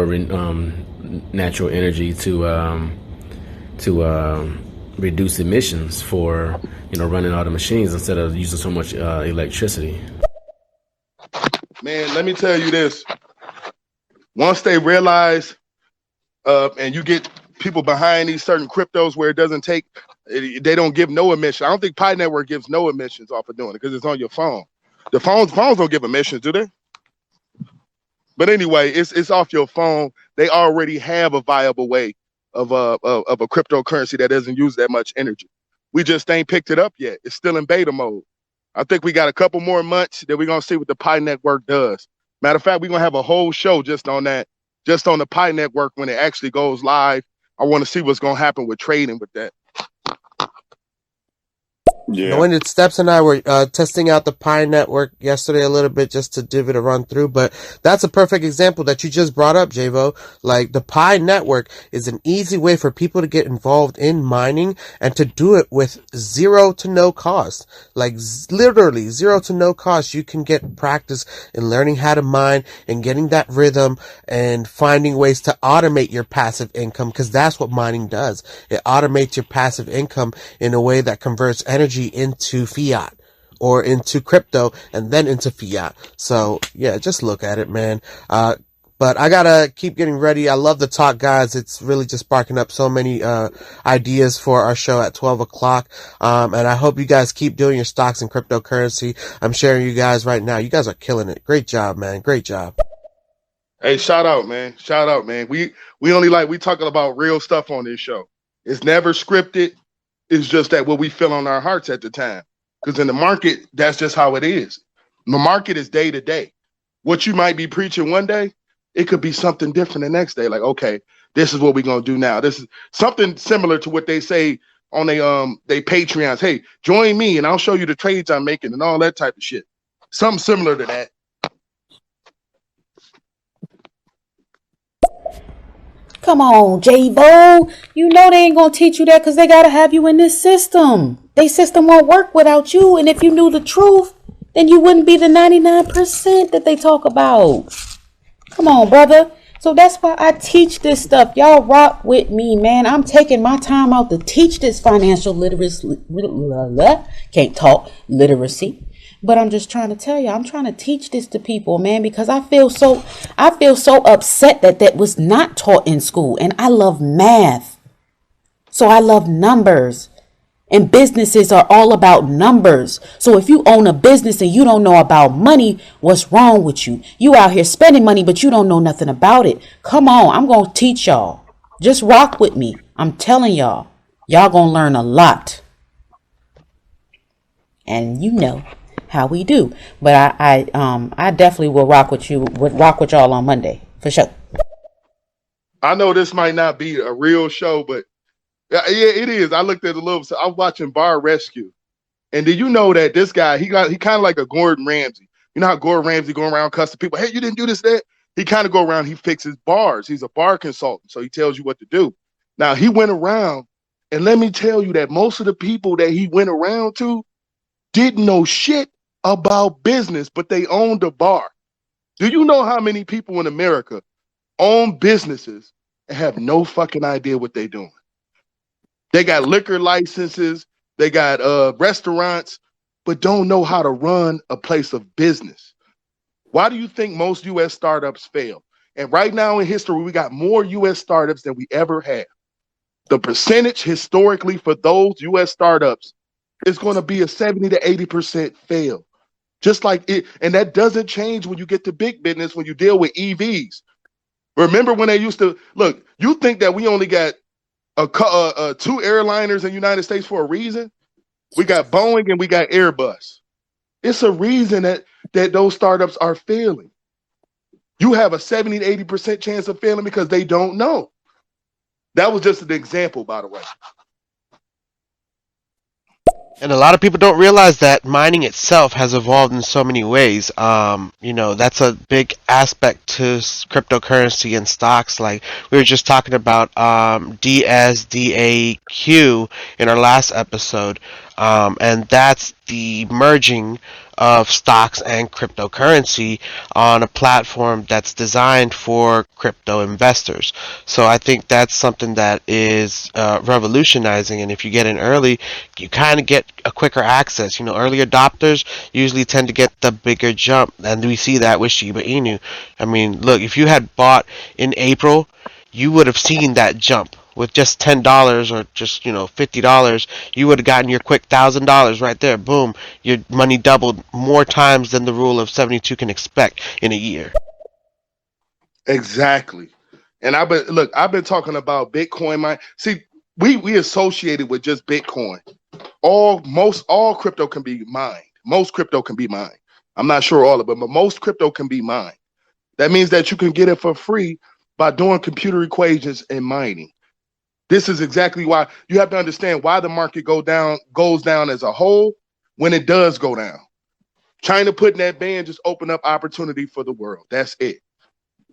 energy to reduce emissions for, you know, running all the machines instead of using so much electricity. Man, let me tell you this. Once they realize, and you get people behind these certain cryptos where they don't give no emission. I don't think Pi Network gives no emissions off of doing it because it's on your phone. The phones don't give emissions, do they? But anyway, it's off your phone. They already have a viable way of a cryptocurrency that doesn't use that much energy. We just ain't picked it up yet. It's still in beta mode. I think we got a couple more months that we're gonna see what the Pi Network does. Matter of fact, we're gonna have a whole show just on that, just on the Pi Network when it actually goes live. I want to see what's gonna happen with trading with that. Yeah. Anointed Steps and I were testing out the Pi Network yesterday a little bit just to give it a run through, but that's a perfect example that you just brought up, Javo. Like, the Pi Network is an easy way for people to get involved in mining and to do it with zero to no cost. Like, literally zero to no cost. You can get practice in learning how to mine and getting that rhythm and finding ways to automate your passive income, because that's what mining does. It automates your passive income in a way that converts energy into fiat or into crypto and then into fiat. So yeah, just look at it, man. But I gotta keep getting ready. I love the talk, guys. It's really just sparking up so many ideas for our show at 12 o'clock. And I hope you guys keep doing your stocks and cryptocurrency. I'm sharing you guys right now. You guys are killing it. Great job, man. Great job. Hey, shout out, man. Shout out, man. We talking about real stuff on this show. It's never scripted. It's just that what we feel on our hearts at the time. Because in the market, that's just how it is. The market is day to day. What you might be preaching one day, it could be something different the next day. Like, okay, this is what we're gonna do now. This is something similar to what they say on they Patreons. Hey, join me and I'll show you the trades I'm making and all that type of shit. Something similar to that. Come on, J-Bo. You know they ain't gonna teach you that because they gotta have you in this system. They system won't work without you. And if you knew the truth, then you wouldn't be the 99% that they talk about. Come on, brother. So that's why I teach this stuff. Y'all rock with me, man. I'm taking my time out to teach this financial literacy. Can't talk literacy. But I'm just trying to tell you, I'm trying to teach this to people, man, because I feel so upset that was not taught in school. And I love math. So I love numbers. And businesses are all about numbers. So if you own a business and you don't know about money, what's wrong with you? You out here spending money, but you don't know nothing about it. Come on, I'm going to teach y'all. Just rock with me. I'm telling y'all, y'all going to learn a lot. And you know how we do. But I definitely will rock with y'all on Monday for sure. I know this might not be a real show, but yeah, it is. I looked at a little. So I was watching Bar Rescue, and did you know that this guy he kind of like a Gordon Ramsay. You know how Gordon Ramsay go around cussing people? Hey, you didn't do this, that. He kind of go around. He fixes bars. He's a bar consultant, so he tells you what to do. Now he went around, and let me tell you that most of the people that he went around to didn't know shit about business, but they owned a bar. Do you know how many people in America own businesses and have no fucking idea what they're doing? They got liquor licenses, they got restaurants, but don't know how to run a place of business. Why do you think most US startups fail? And right now in history, we got more US startups than we ever have. The percentage historically for those US startups is going to be a 70 to 80% fail. Just like it, and that doesn't change when you get to big business, when you deal with EVs. Remember when they used to look, you think that we only got two airliners in the United States for a reason? We got Boeing and we got Airbus. It's a reason that those startups are failing. You have a 70 to 80% chance of failing because they don't know. That was just an example, by the way. And a lot of people don't realize that mining itself has evolved in so many ways. That's a big aspect to cryptocurrency and stocks. Like we were just talking about DSDAQ in our last episode, and that's the merging of stocks and cryptocurrency on a platform that's designed for crypto investors. So I think that's something that is revolutionizing, and if you get in early, you kind of get a quicker access. Early adopters usually tend to get the bigger jump, and we see that with Shiba Inu. I mean, look, if you had bought in April, you would have seen that jump. With just $10 or just $50, you would have gotten your quick $1,000 right there. Boom, your money doubled more times than the rule of 72 can expect in a year. Exactly. And I've been talking about Bitcoin mine. See, we associated with just Bitcoin. All crypto can be mined. Most crypto can be mined. I'm not sure all of it, but most crypto can be mined. That means that you can get it for free by doing computer equations and mining. This is exactly why you have to understand why the market goes down as a whole when it does go down. China putting that ban just opened up opportunity for the world. That's it.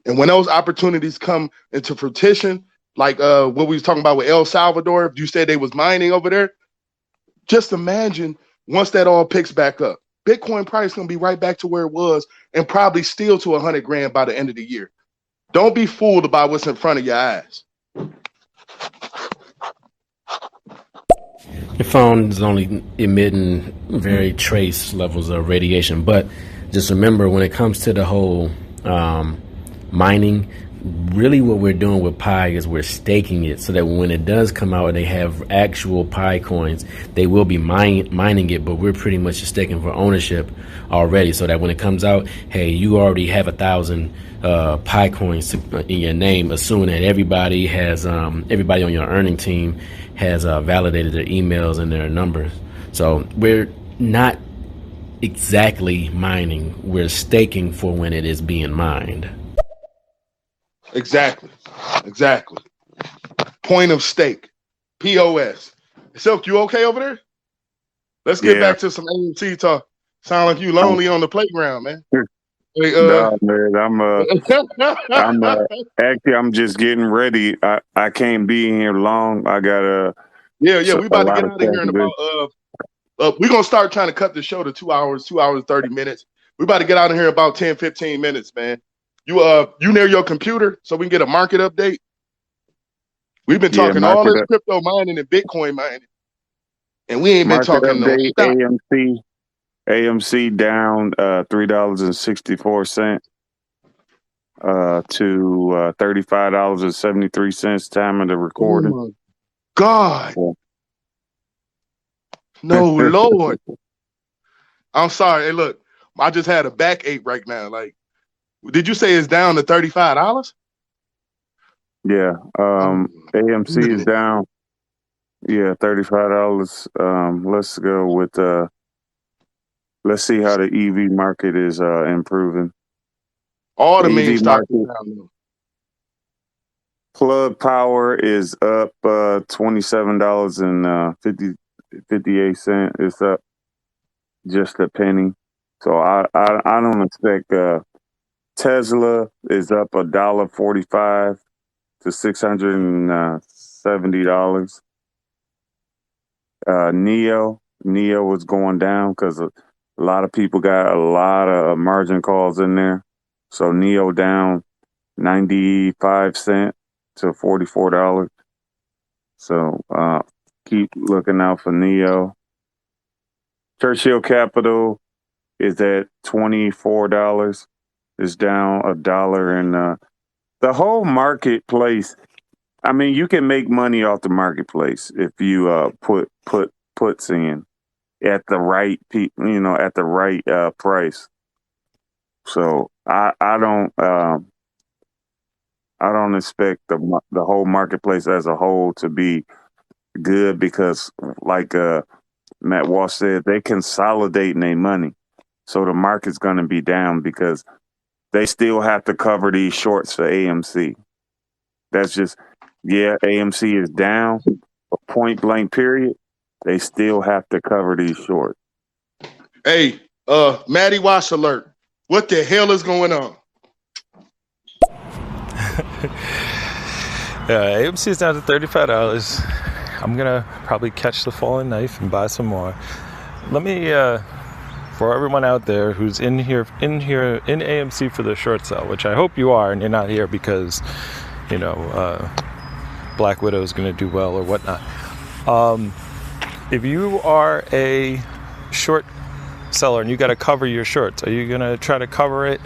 And when those opportunities come into fruition, like what we was talking about with El Salvador, if you said they was mining over there, just imagine once that all picks back up, Bitcoin price gonna be right back to where it was and probably still to 100 grand by the end of the year. Don't be fooled by what's in front of your eyes. Your phone is only emitting very trace levels of radiation, but just remember when it comes to the whole mining, really what we're doing with Pi is we're staking it so that when it does come out and they have actual Pi coins, they will be mining it, but we're pretty much just staking for ownership already, so that when it comes out, hey, you already have 1,000 Pi coins in your name, assuming that everybody on your earning team has validated their emails and their numbers. So we're not exactly mining, we're staking for when it is being mined. Exactly. Point of stake. POS. Silk, you okay over there? Let's get back to some AMC talk. Sound like you lonely on the playground, man. Hey, no, man, I'm just getting ready. I can't be in here long. I gotta. Yeah, we about to get out of here in about. We're gonna start trying to cut the show to 2 hours, 30 minutes. We about to get out of here in about 10, 15 minutes, man. You near your computer so we can get a market update? We've been talking all this crypto mining and Bitcoin mining, and we ain't been talking no AMC down $3.64 to $35.73 time of the recording. Oh my God. No, Lord. I'm sorry. Hey, look, I just had a backache right now. Like, did you say it's down to $35? Yeah. AMC is down. Yeah, $35. Let's go with let's see how the EV market is improving. All the main stocks are down. Plug Power is up $27.58. It's up just a penny. So I don't expect. Tesla is up $1.45 to $670. Neo was going down because a lot of people got a lot of margin calls in there. So Neo down 95 cents to $44. So keep looking out for Neo. Churchill Capital is at $24. It's down $1, and the whole marketplace. I mean, you can make money off the marketplace if you put puts in at the right at the right price. So I don't expect the whole marketplace as a whole to be good because, like Matt Walsh said, they consolidating their money, so the market's going to be down because they still have to cover these shorts for AMC. That's just, AMC is down, point blank period. They still have to cover these shorts. Hey, Matty Wash alert. What the hell is going on? AMC is down to $35. I'm going to probably catch the falling knife and buy some more. Let me... for everyone out there who's in AMC for the short sale, which I hope you are, and you're not here because, Black Widow is going to do well or whatnot. If you are a short seller and you got to cover your shorts, are you going to try to cover it?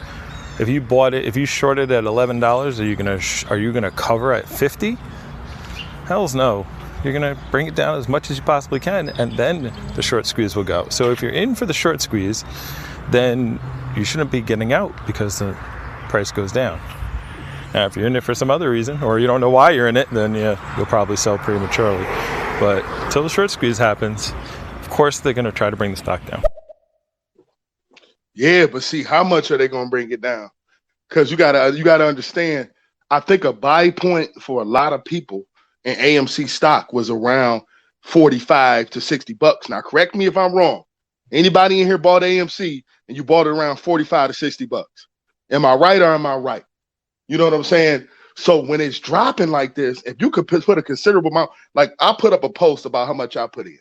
If you shorted at $11, are you gonna cover at $50? Hells no. You're going to bring it down as much as you possibly can, and then the short squeeze will go. So if you're in for the short squeeze, then you shouldn't be getting out because the price goes down. Now, if you're in it for some other reason, or you don't know why you're in it, then you'll probably sell prematurely. But until the short squeeze happens, of course they're going to try to bring the stock down. Yeah, but see, how much are they going to bring it down? Because you gotta understand, I think a buy point for a lot of people and AMC stock was around $45 to $60. Now, correct me if I'm wrong. Anybody in here bought AMC and you bought it around $45 to $60? Am I right or am I right? You know what I'm saying? So when it's dropping like this, if you could put a considerable amount, like I put up a post about how much I put in.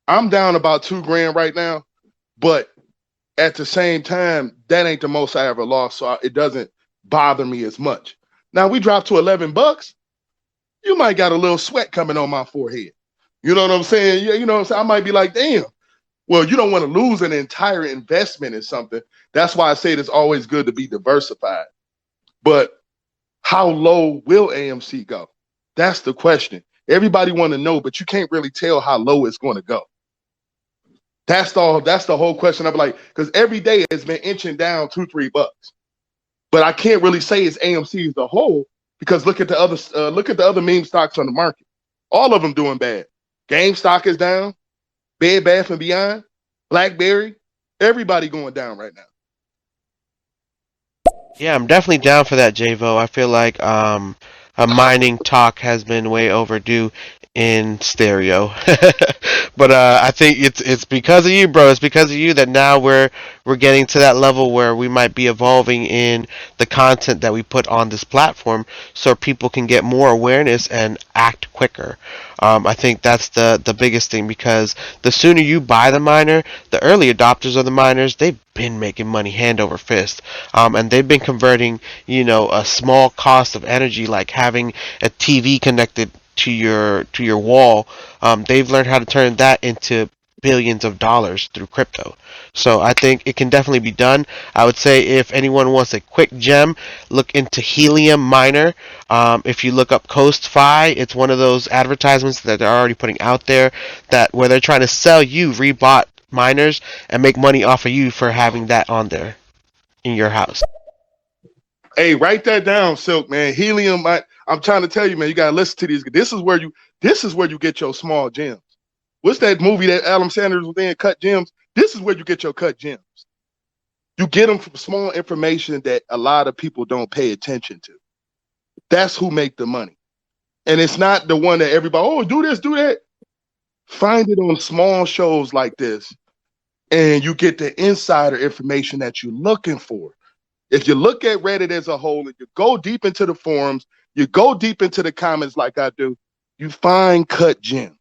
I'm down about $2,000 right now, but at the same time, that ain't the most I ever lost, so it doesn't bother me as much. Now we dropped to $11. You might got a little sweat coming on my forehead. You know what I'm saying? Yeah, you know what I'm saying? I might be like, damn. Well, you don't want to lose an entire investment in something. That's why I say it's always good to be diversified. But how low will AMC go? That's the question. Everybody want to know, but you can't really tell how low it's going to go. That's the whole question. I'm like, because every day it's been inching down $2-3. But I can't really say it's AMC as the whole. Because look at the other meme stocks on the market. All of them doing bad. GameStop is down. Bed Bath & Beyond. BlackBerry. Everybody going down right now. Yeah, I'm definitely down for that, JVO. I feel like a mining talk has been way overdue in stereo. But I think it's because of you, bro. It's because of you that now we're getting to that level where we might be evolving in the content that we put on this platform, so people can get more awareness and act quicker. I think that's the biggest thing, because the sooner you buy the miner, the early adopters of the miners, they've been making money hand over fist, and they've been converting, a small cost of energy, like having a TV connected to your wall. They've learned how to turn that into billions of dollars through crypto. So I think it can definitely be done. I would say if anyone wants a quick gem, look into Helium Miner. If you look up CoastFi, it's one of those advertisements that they're already putting out there where they're trying to sell you rebought miners and make money off of you for having that on there in your house. Hey, write that down, Silk, man. Helium, I'm trying to tell you, man, you gotta listen to these. This is where you get your small gems. What's that movie that Adam Sanders was in, Cut Gems? This is where you get your cut gems. You get them from small information that a lot of people don't pay attention to. That's who make the money. And it's not the one that everybody, oh, do this, do that. Find it on small shows like this, and you get the insider information that you're looking for. If you look at Reddit as a whole and you go deep into the forums, you go deep into the comments like I do, you find cut gems.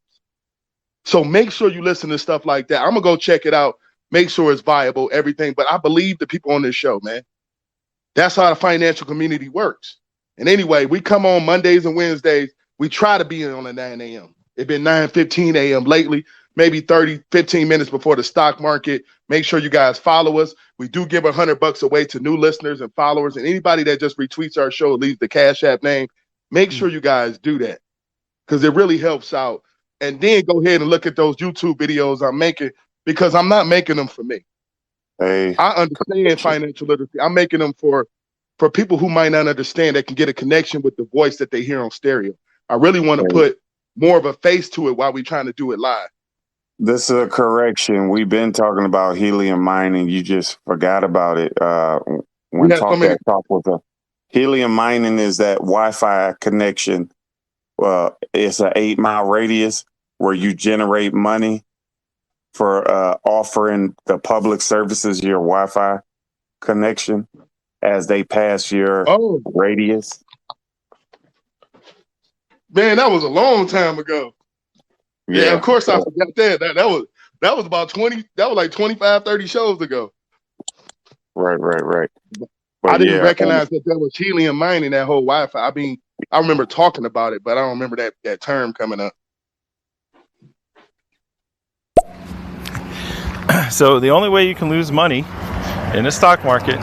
So make sure you listen to stuff like that. I'm going to go check it out, make sure it's viable, everything. But I believe the people on this show, man. That's how the financial community works. And anyway, we come on Mondays and Wednesdays. We try to be on at 9 a.m. It's been 9:15 a.m. lately, maybe 15 minutes before the stock market. Make sure you guys follow us. We do give $100 away to new listeners and followers, and anybody that just retweets our show, leaves the Cash App name. Make sure you guys do that because it really helps out. And then go ahead and look at those YouTube videos I'm making because I'm not making them for me. Hey, I understand financial literacy. I'm making them for people who might not understand that can get a connection with the voice that they hear on stereo. I really want to put more of a face to it while we're trying to do it live. this is a correction. We've been talking about helium mining. You just forgot about it. When talk with the helium mining is that Wi-Fi connection. It's an 8-mile radius where you generate money for offering the public services your Wi-Fi connection as they pass your radius. Man, that was a long time ago. Yeah, of course I forgot that. That was about 20, that was like 25, 30 shows ago. Right. But I didn't recognize that there was helium mining, that whole Wi-Fi. I mean, I remember talking about it, but I don't remember that term coming up. So the only way you can lose money in the stock market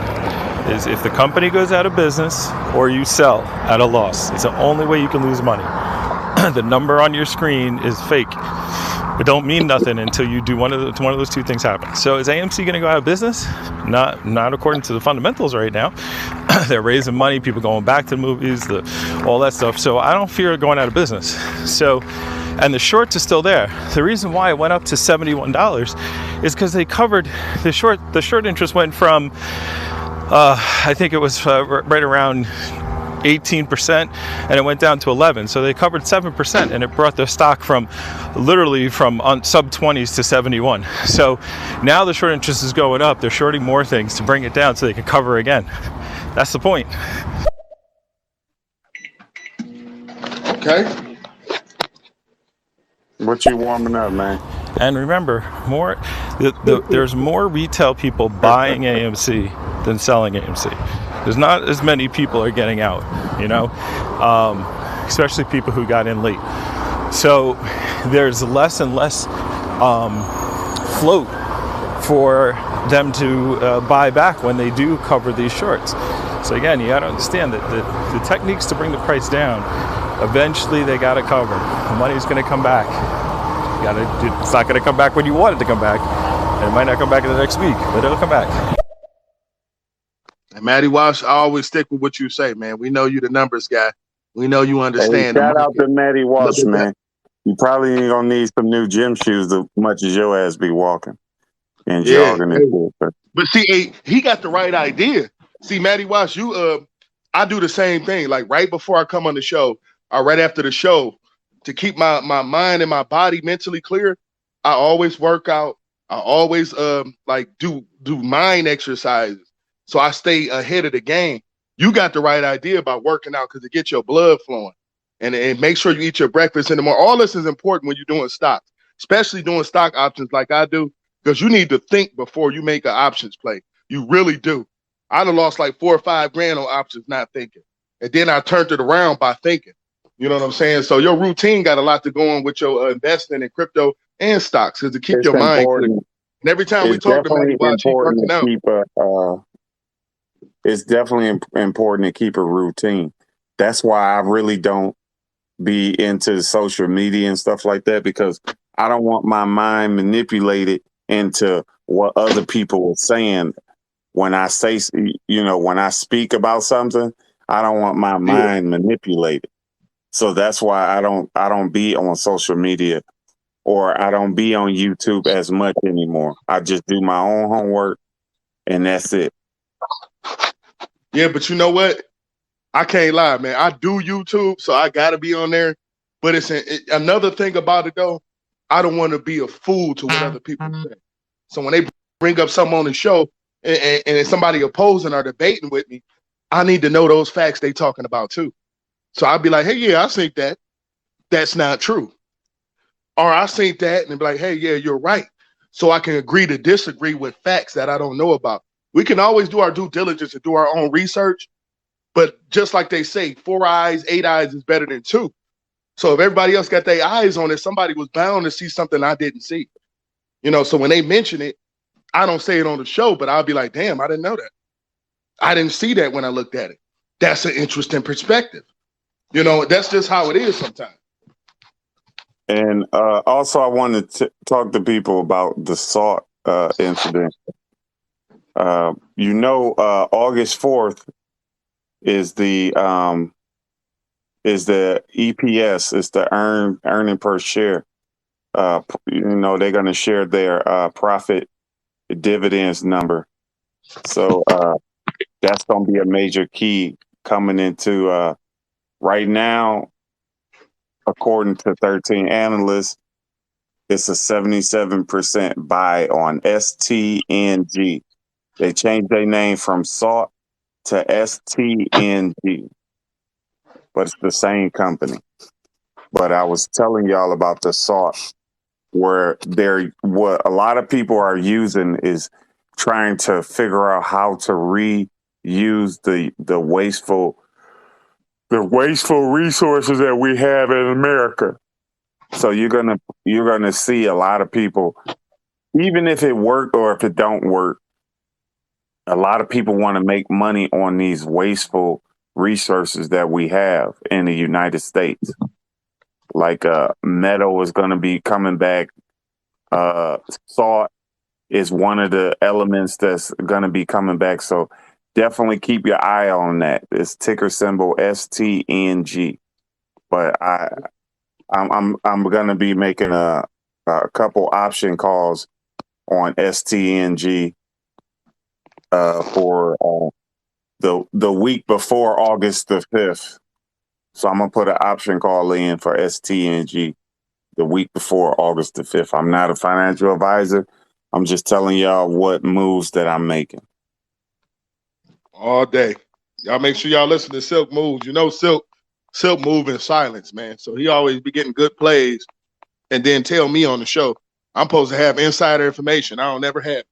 is if the company goes out of business or you sell at a loss. It's the only way you can lose money. The number on your screen is fake. It don't mean nothing until you do one of those two things happen. So is AMC going to go out of business? Not according to the fundamentals right now. They're raising money, people going back to the movies, all that stuff. So I don't fear going out of business. So, and the shorts are still there. The reason why it went up to $71 is because they covered the short interest went from I think it was right around 18% and it went down to 11. So they covered 7% and it brought the stock from literally from sub 20s to 71. So now the short interest is going up. They're shorting more things to bring it down so they can cover again. That's the point. Okay. What you warming up, man? And remember, there's more retail people buying AMC than selling AMC. There's not as many people are getting out, especially people who got in late. So there's less and less float for them to buy back when they do cover these shorts. So again, you got to understand that the techniques to bring the price down, eventually they got to cover. The money's going to come back. It's not going to come back when you want it to come back. And it might not come back in the next week, but it'll come back. And Matty Walsh, I always stick with what you say, man. We know you the numbers guy. We know you understand. Hey, shout out to Matty Walsh, man. You probably ain't gonna need some new gym shoes as much as your ass be walking and jogging and shit. But see, he got the right idea. See, Matty Walsh, I do the same thing. Like right before I come on the show, or right after the show, to keep my mind and my body mentally clear, I always work out. I always do mind exercises. So I stay ahead of the game. You got the right idea about working out because it gets your blood flowing. And make sure you eat your breakfast in the morning. All this is important when you're doing stocks, especially doing stock options like I do, because you need to think before you make an options play. You really do. I'd have lost like $4 or $5 grand on options not thinking. And then I turned it around by thinking. You know what I'm saying? So your routine got a lot to go on with your investing in crypto and stocks because to keep your mind clear. And every time we talk to Matty Walsh, he's working out. It's definitely important to keep a routine. That's why I really don't be into social media and stuff like that, because I don't want my mind manipulated into what other people are saying. When I say, when I speak about something, I don't want my mind manipulated. So that's why I don't be on social media, or I don't be on YouTube as much anymore. I just do my own homework and that's it. Yeah, but you know what? I can't lie, man. I do YouTube, so I gotta be on there. But another thing about it though. I don't want to be a fool to what other people say. So when they bring up something on the show and it's somebody opposing or debating with me, I need to know those facts they talking about too. So I'd be like, hey, yeah, I think that. That's not true. Or I think that and be like, hey, yeah, you're right. So I can agree to disagree with facts that I don't know about. We can always do our due diligence and do our own research. But just like they say, 4 eyes, 8 eyes is better than 2. So if everybody else got their eyes on it, somebody was bound to see something I didn't see. So when they mention it, I don't say it on the show, but I'll be like, damn, I didn't know that. I didn't see that when I looked at it. That's an interesting perspective. That's just how it is sometimes. And also, I wanted to talk to people about the SALT incident. August 4th is the EPS, is the earning per share. They're going to share their profit dividends number. So that's going to be a major key coming into right now. According to 13 analysts, it's a 77% buy on STNG. They changed their name from SALT to STNG, but it's the same company. But I was telling y'all about the SALT, where what a lot of people are using is trying to figure out how to reuse the wasteful resources that we have in America. So you're gonna see a lot of people, even if it worked or if it don't work, a lot of people want to make money on these wasteful resources that we have in the United States. Like metal is going to be coming back. Salt is one of the elements that's going to be coming back. So definitely keep your eye on that. It's ticker symbol STNG. But I'm going to be making a couple option calls on STNG for the week before August the 5th. So I'm going to put an option call in for STNG the week before August the 5th. I'm not a financial advisor. I'm just telling y'all what moves that I'm making. All day. Y'all make sure y'all listen to Silk Moves. Silk move in silence, man. So he always be getting good plays and then tell me on the show. I'm supposed to have insider information. I don't never have it.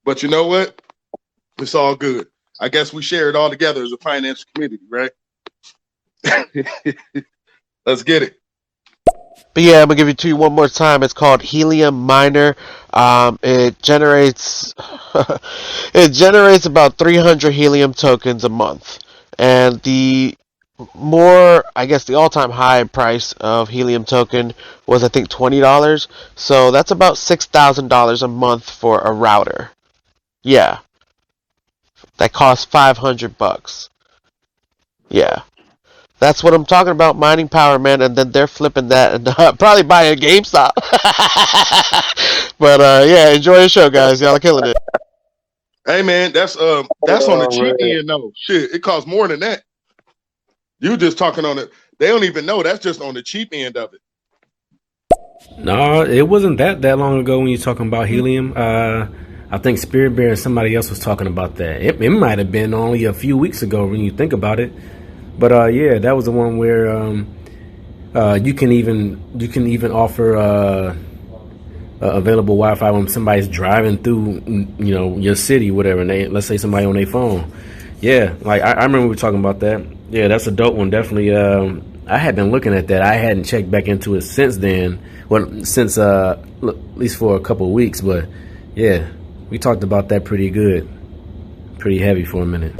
But you know what? It's all good. I guess we share it all together as a financial community, right? Let's get it. But yeah, I'm gonna give it to you one more time. It's called Helium Miner. It generates about 300 helium tokens a month, and the all-time high price of helium token was I think $20. So that's about $6,000 a month for a router. Yeah, that costs $500. Yeah. That's what I'm talking about, mining power, man, and then they're flipping that and probably buying GameStop. But yeah, enjoy the show, guys. Y'all are killing it. Hey, man, that's on the cheap end, though. Shit, it costs more than that. You just talking on it. They don't even know. That's just on the cheap end of it. No, it wasn't that long ago when you're talking about helium. I think Spirit Bear and somebody else was talking about that. It might have been only a few weeks ago when you think about it. But yeah, that was the one where you can even offer available Wi-Fi when somebody's driving through, your city, whatever. And let's say somebody on their phone. Yeah, like I remember we were talking about that. Yeah, that's a dope one. Definitely. I had been looking at that. I hadn't checked back into it since then. Well, since at least for a couple of weeks. But yeah, we talked about that pretty heavy for a minute.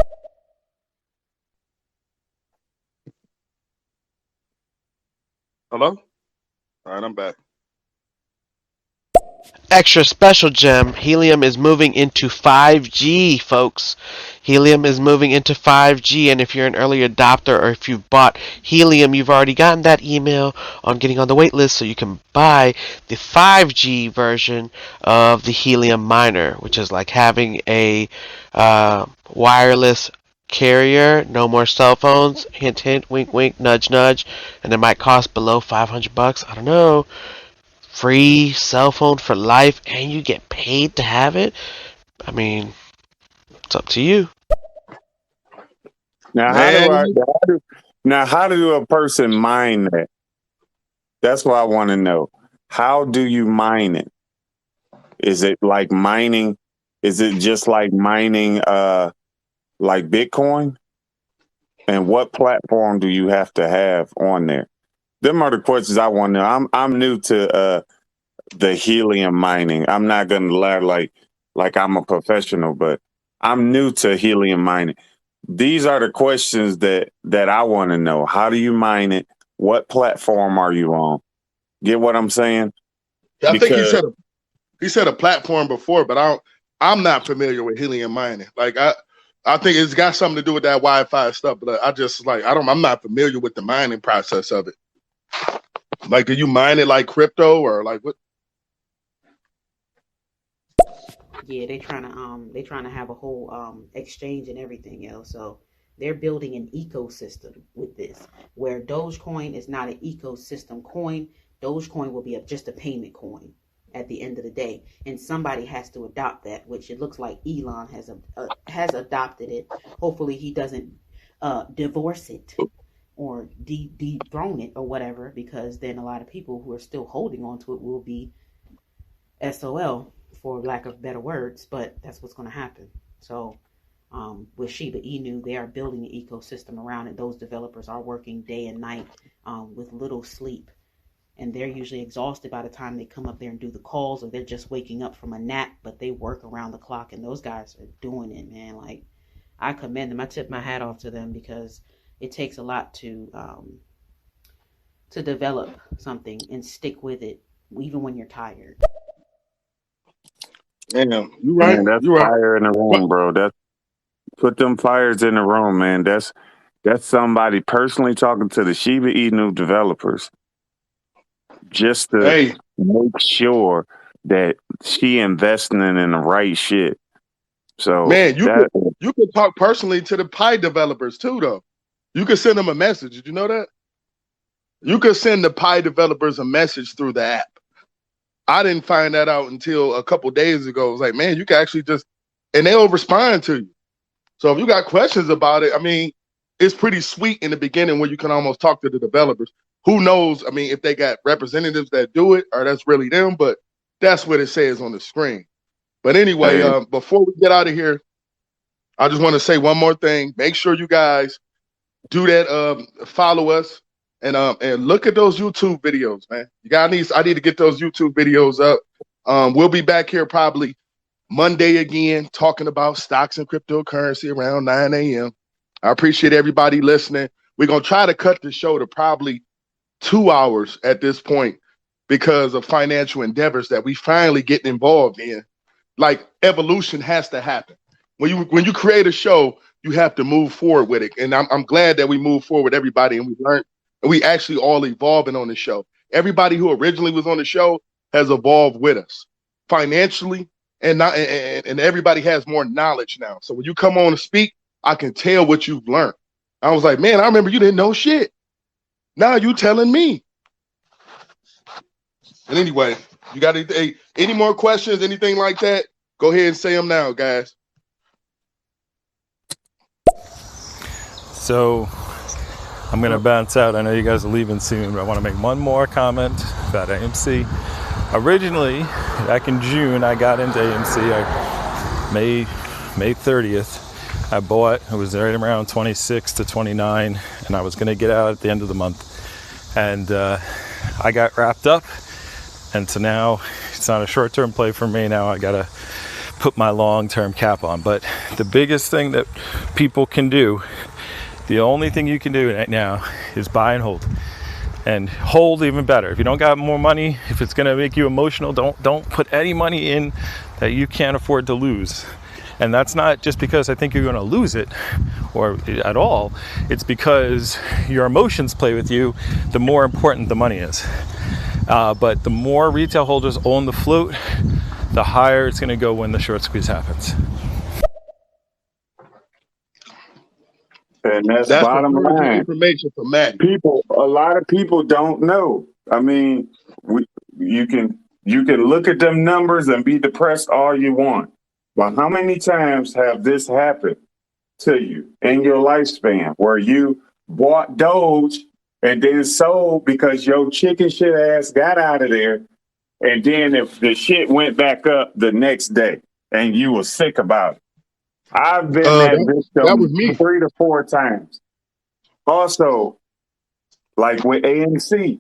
Hello? All right, I'm back. Extra special gem, Helium is moving into 5G, folks. Helium is moving into 5G, and if you're an early adopter or if you've bought Helium, you've already gotten that email on getting on the wait list so you can buy the 5G version of the Helium Miner, which is like having a wireless carrier, no more cell phones. Hint, hint, wink, wink, nudge, nudge. And it might cost below $500. I don't know. Free cell phone for life, and you get paid to have it. I mean, it's up to you. Now, Man, how do a person mine that? That's what I want to know. How do you mine it? Is it like mining? Is it just like mining, like Bitcoin? And what platform do you have to have on there? Them are the questions I want to know. I'm new to the helium mining. I'm not gonna lie like I'm a professional, but I'm new to helium mining. These are the questions that I want to know. How do you mine it? What platform are you on? Get what I'm saying? I think Because he said a platform before, but I'm not familiar with helium mining. Like I think it's got something to do with that Wi-Fi stuff, but I'm not familiar with the mining process of it. Like, do you mine it like crypto or like what? Yeah, they trying to have a whole exchange and everything else. So they're building an ecosystem with this, where Dogecoin is not an ecosystem coin. Dogecoin will be just a payment coin at the end of the day, and somebody has to adopt that, which it looks like Elon has adopted it. Hopefully, he doesn't divorce it or dethrone it or whatever, because then a lot of people who are still holding on to it will be SOL, for lack of better words, but that's what's going to happen. So with Shiba Inu, they are building an ecosystem around it. Those developers are working day and night with little sleep, and they're usually exhausted by the time they come up there and do the calls, or they're just waking up from a nap, but they work around the clock, and those guys are doing it, man. Like, I commend them. I tip my hat off to them, because it takes a lot to develop something and stick with it, even when you're tired. Damn, you right. man, that's You right. fire in the room, bro. That's put them fires in the room, man. That's somebody personally talking to the Shiba Inu developers just to Hey, make sure that she investing in the right shit. So man, you that could talk personally to the Pi developers too, though. You could send them a message. Did you know that? You could send the Pi developers a message through the app. I didn't find that out until a couple days ago. It was like, man, you can actually and they'll respond to you. So if you got questions about it, I mean, it's pretty sweet in the beginning where you can almost talk to the developers. Who knows? I mean, if they got representatives that do it, or that's really them, but that's what it says on the screen. But anyway, before we get out of here, I just want to say one more thing. Make sure you guys do that. Follow us and look at those YouTube videos, man. I need to get those YouTube videos up. We'll be back here probably Monday again, talking about stocks and cryptocurrency around 9 a.m. I appreciate everybody listening. We're going to try to cut the show to probably 2 hours at this point because of financial endeavors that we finally get involved in. Like, evolution has to happen. When you create a show, you have to move forward with it. And I'm glad that we move forward with everybody, and we learned, and we actually all evolving on the show. Everybody who originally was on the show has evolved with us financially, and everybody has more knowledge now. So when you come on to speak, I can tell what you've learned. I was like, man, I remember you didn't know shit. Now you telling me. And anyway, you got any more questions, anything like that? Go ahead and say them now, guys. So I'm going to bounce out. I know you guys are leaving soon, but I want to make one more comment about AMC. Originally, back in June, I got into AMC. May 30th, I bought. It was right around 26 to 29, and I was going to get out at the end of the month. And I got wrapped up, and so now it's not a short-term play for me. Now I got to put my long-term cap on. But the biggest thing that people can do, the only thing you can do right now is buy and hold. And hold even better. If you don't got more money, if it's going to make you emotional, don't put any money in that you can't afford to lose. And that's not just because I think you're going to lose it or at all. It's because your emotions play with you, the more important the money is. But the more retail holders own the float, the higher it's going to go when the short squeeze happens. And that's That's bottom encouraging line. information for Maddie. A lot of people don't know. I mean, you can look at them numbers and be depressed all you want. But how many times have this happened to you in your lifespan where you bought Doge and then sold because your chicken shit ass got out of there, and then if the shit went back up the next day and you were sick about it? I've been that That was victim me. 3 to 4 times. Also, like with AMC,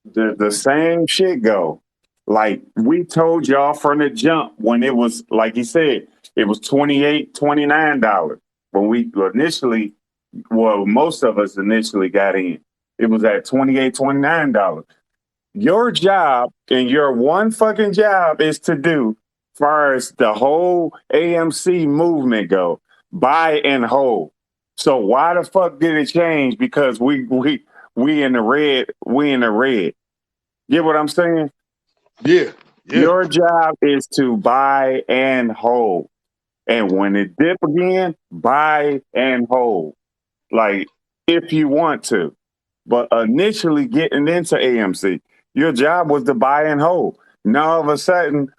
the same shit go. Like we told y'all from the jump when it was, like he said, it was $28, $29 when we initially, well, most of us initially got in. It was at $28, $29. Your job and your one fucking job is to do, far as the whole AMC movement go, buy and hold. So why the fuck did it change? Because we in the red. We in the red. Get what I'm saying? Yeah. Your job is to buy and hold. And when it dip again, buy and hold. Like if you want to. But initially getting into AMC, your job was to buy and hold. Now all of a sudden,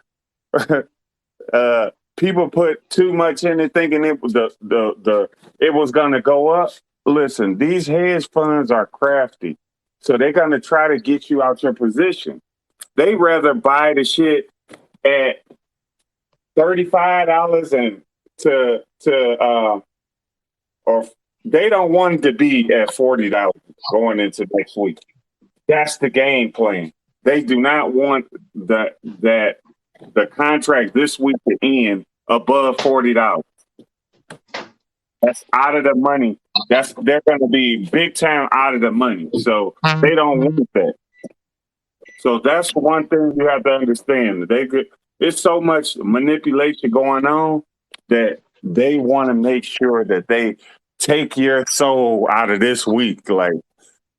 people put too much in it thinking it was it was gonna go up. Listen, these hedge funds are crafty. So they're gonna try to get you out your position. They rather buy the shit at $35 and or they don't want it to be at $40 going into next week. That's the game plan. They do not want that the contract this week to end above $40. That's out of the money. They're going to be big time out of the money. So they don't want that. So that's one thing you have to understand. It's so much manipulation going on that they want to make sure that they take your soul out of this week. Like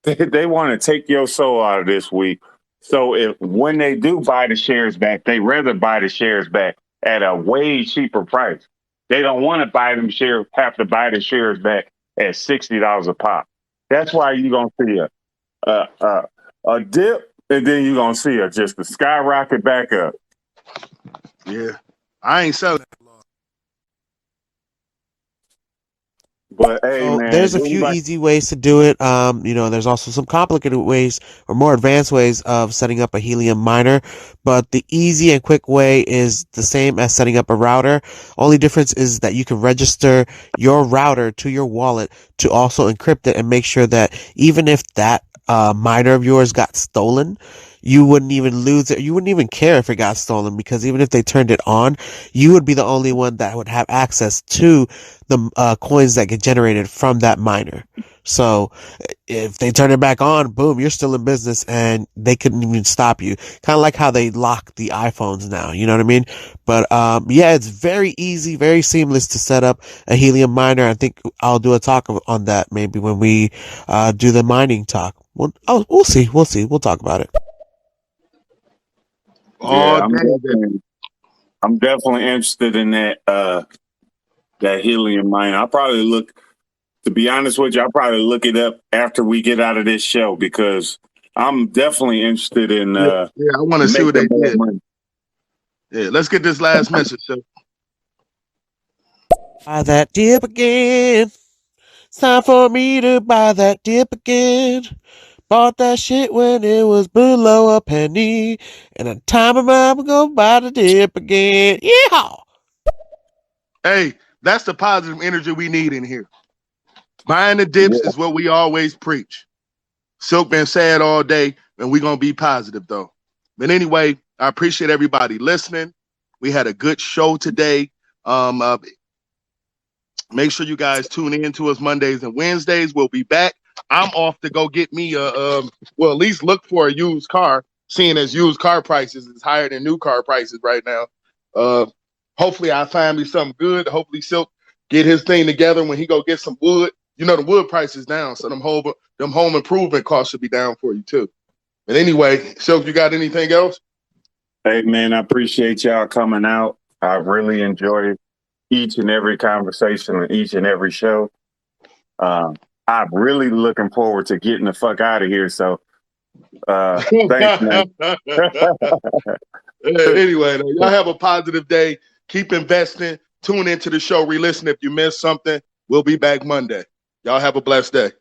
they want to take your soul out of this week. So when they do buy the shares back, they rather buy the shares back at a way cheaper price. They don't want to have to buy the shares back at $60 a pop. That's why you're gonna see a dip, and then you're gonna see just a skyrocket back up. Yeah, I ain't selling. But hey, So man, there's a few easy ways to do it. There's also some complicated ways or more advanced ways of setting up a Helium miner. But the easy and quick way is the same as setting up a router. Only difference is that you can register your router to your wallet to also encrypt it and make sure that even if that miner of yours got stolen, you wouldn't even lose it. You wouldn't even care if it got stolen, because even if they turned it on, you would be the only one that would have access to the coins that get generated from that miner. So if they turn it back on, boom, you're still in business and they couldn't even stop you. Kind of like how they lock the iPhones now, you know what I mean? But yeah, it's very easy, very seamless to set up a Helium miner. I think I'll do a talk on that maybe when we do the mining talk. We'll see. We'll talk about it. Yeah, I'm definitely interested in that Helium miner. To be honest with you, I'll probably look it up after we get out of this show, because I'm definitely interested in I want to see what they did. Money. Yeah, let's get this last message. So. Buy that dip again. It's time for me to buy that dip again. Bought that shit when it was below a penny, and a time of mine I'm gonna buy the dip again. Yeah. Hey, that's the positive energy we need in here. Buying the dips is what we always preach. Silk been sad all day, and we're gonna be positive though. But anyway, I appreciate everybody listening. We had a good show today. Make sure you guys tune in to us Mondays and Wednesdays. We'll be back. I'm off to go get me at least look for a used car, seeing as used car prices is higher than new car prices right now. Hopefully I find me something good. Hopefully Silk get his thing together when he go get some wood. You know, the wood price is down, so them home improvement costs should be down for you too. But anyway, Silk, you got anything else? Hey man, I appreciate y'all coming out. I really enjoyed each and every conversation and each and every show. I'm really looking forward to getting the fuck out of here. So, thanks, man. Anyway, y'all have a positive day. Keep investing. Tune into the show. Re-listen if you missed something. We'll be back Monday. Y'all have a blessed day.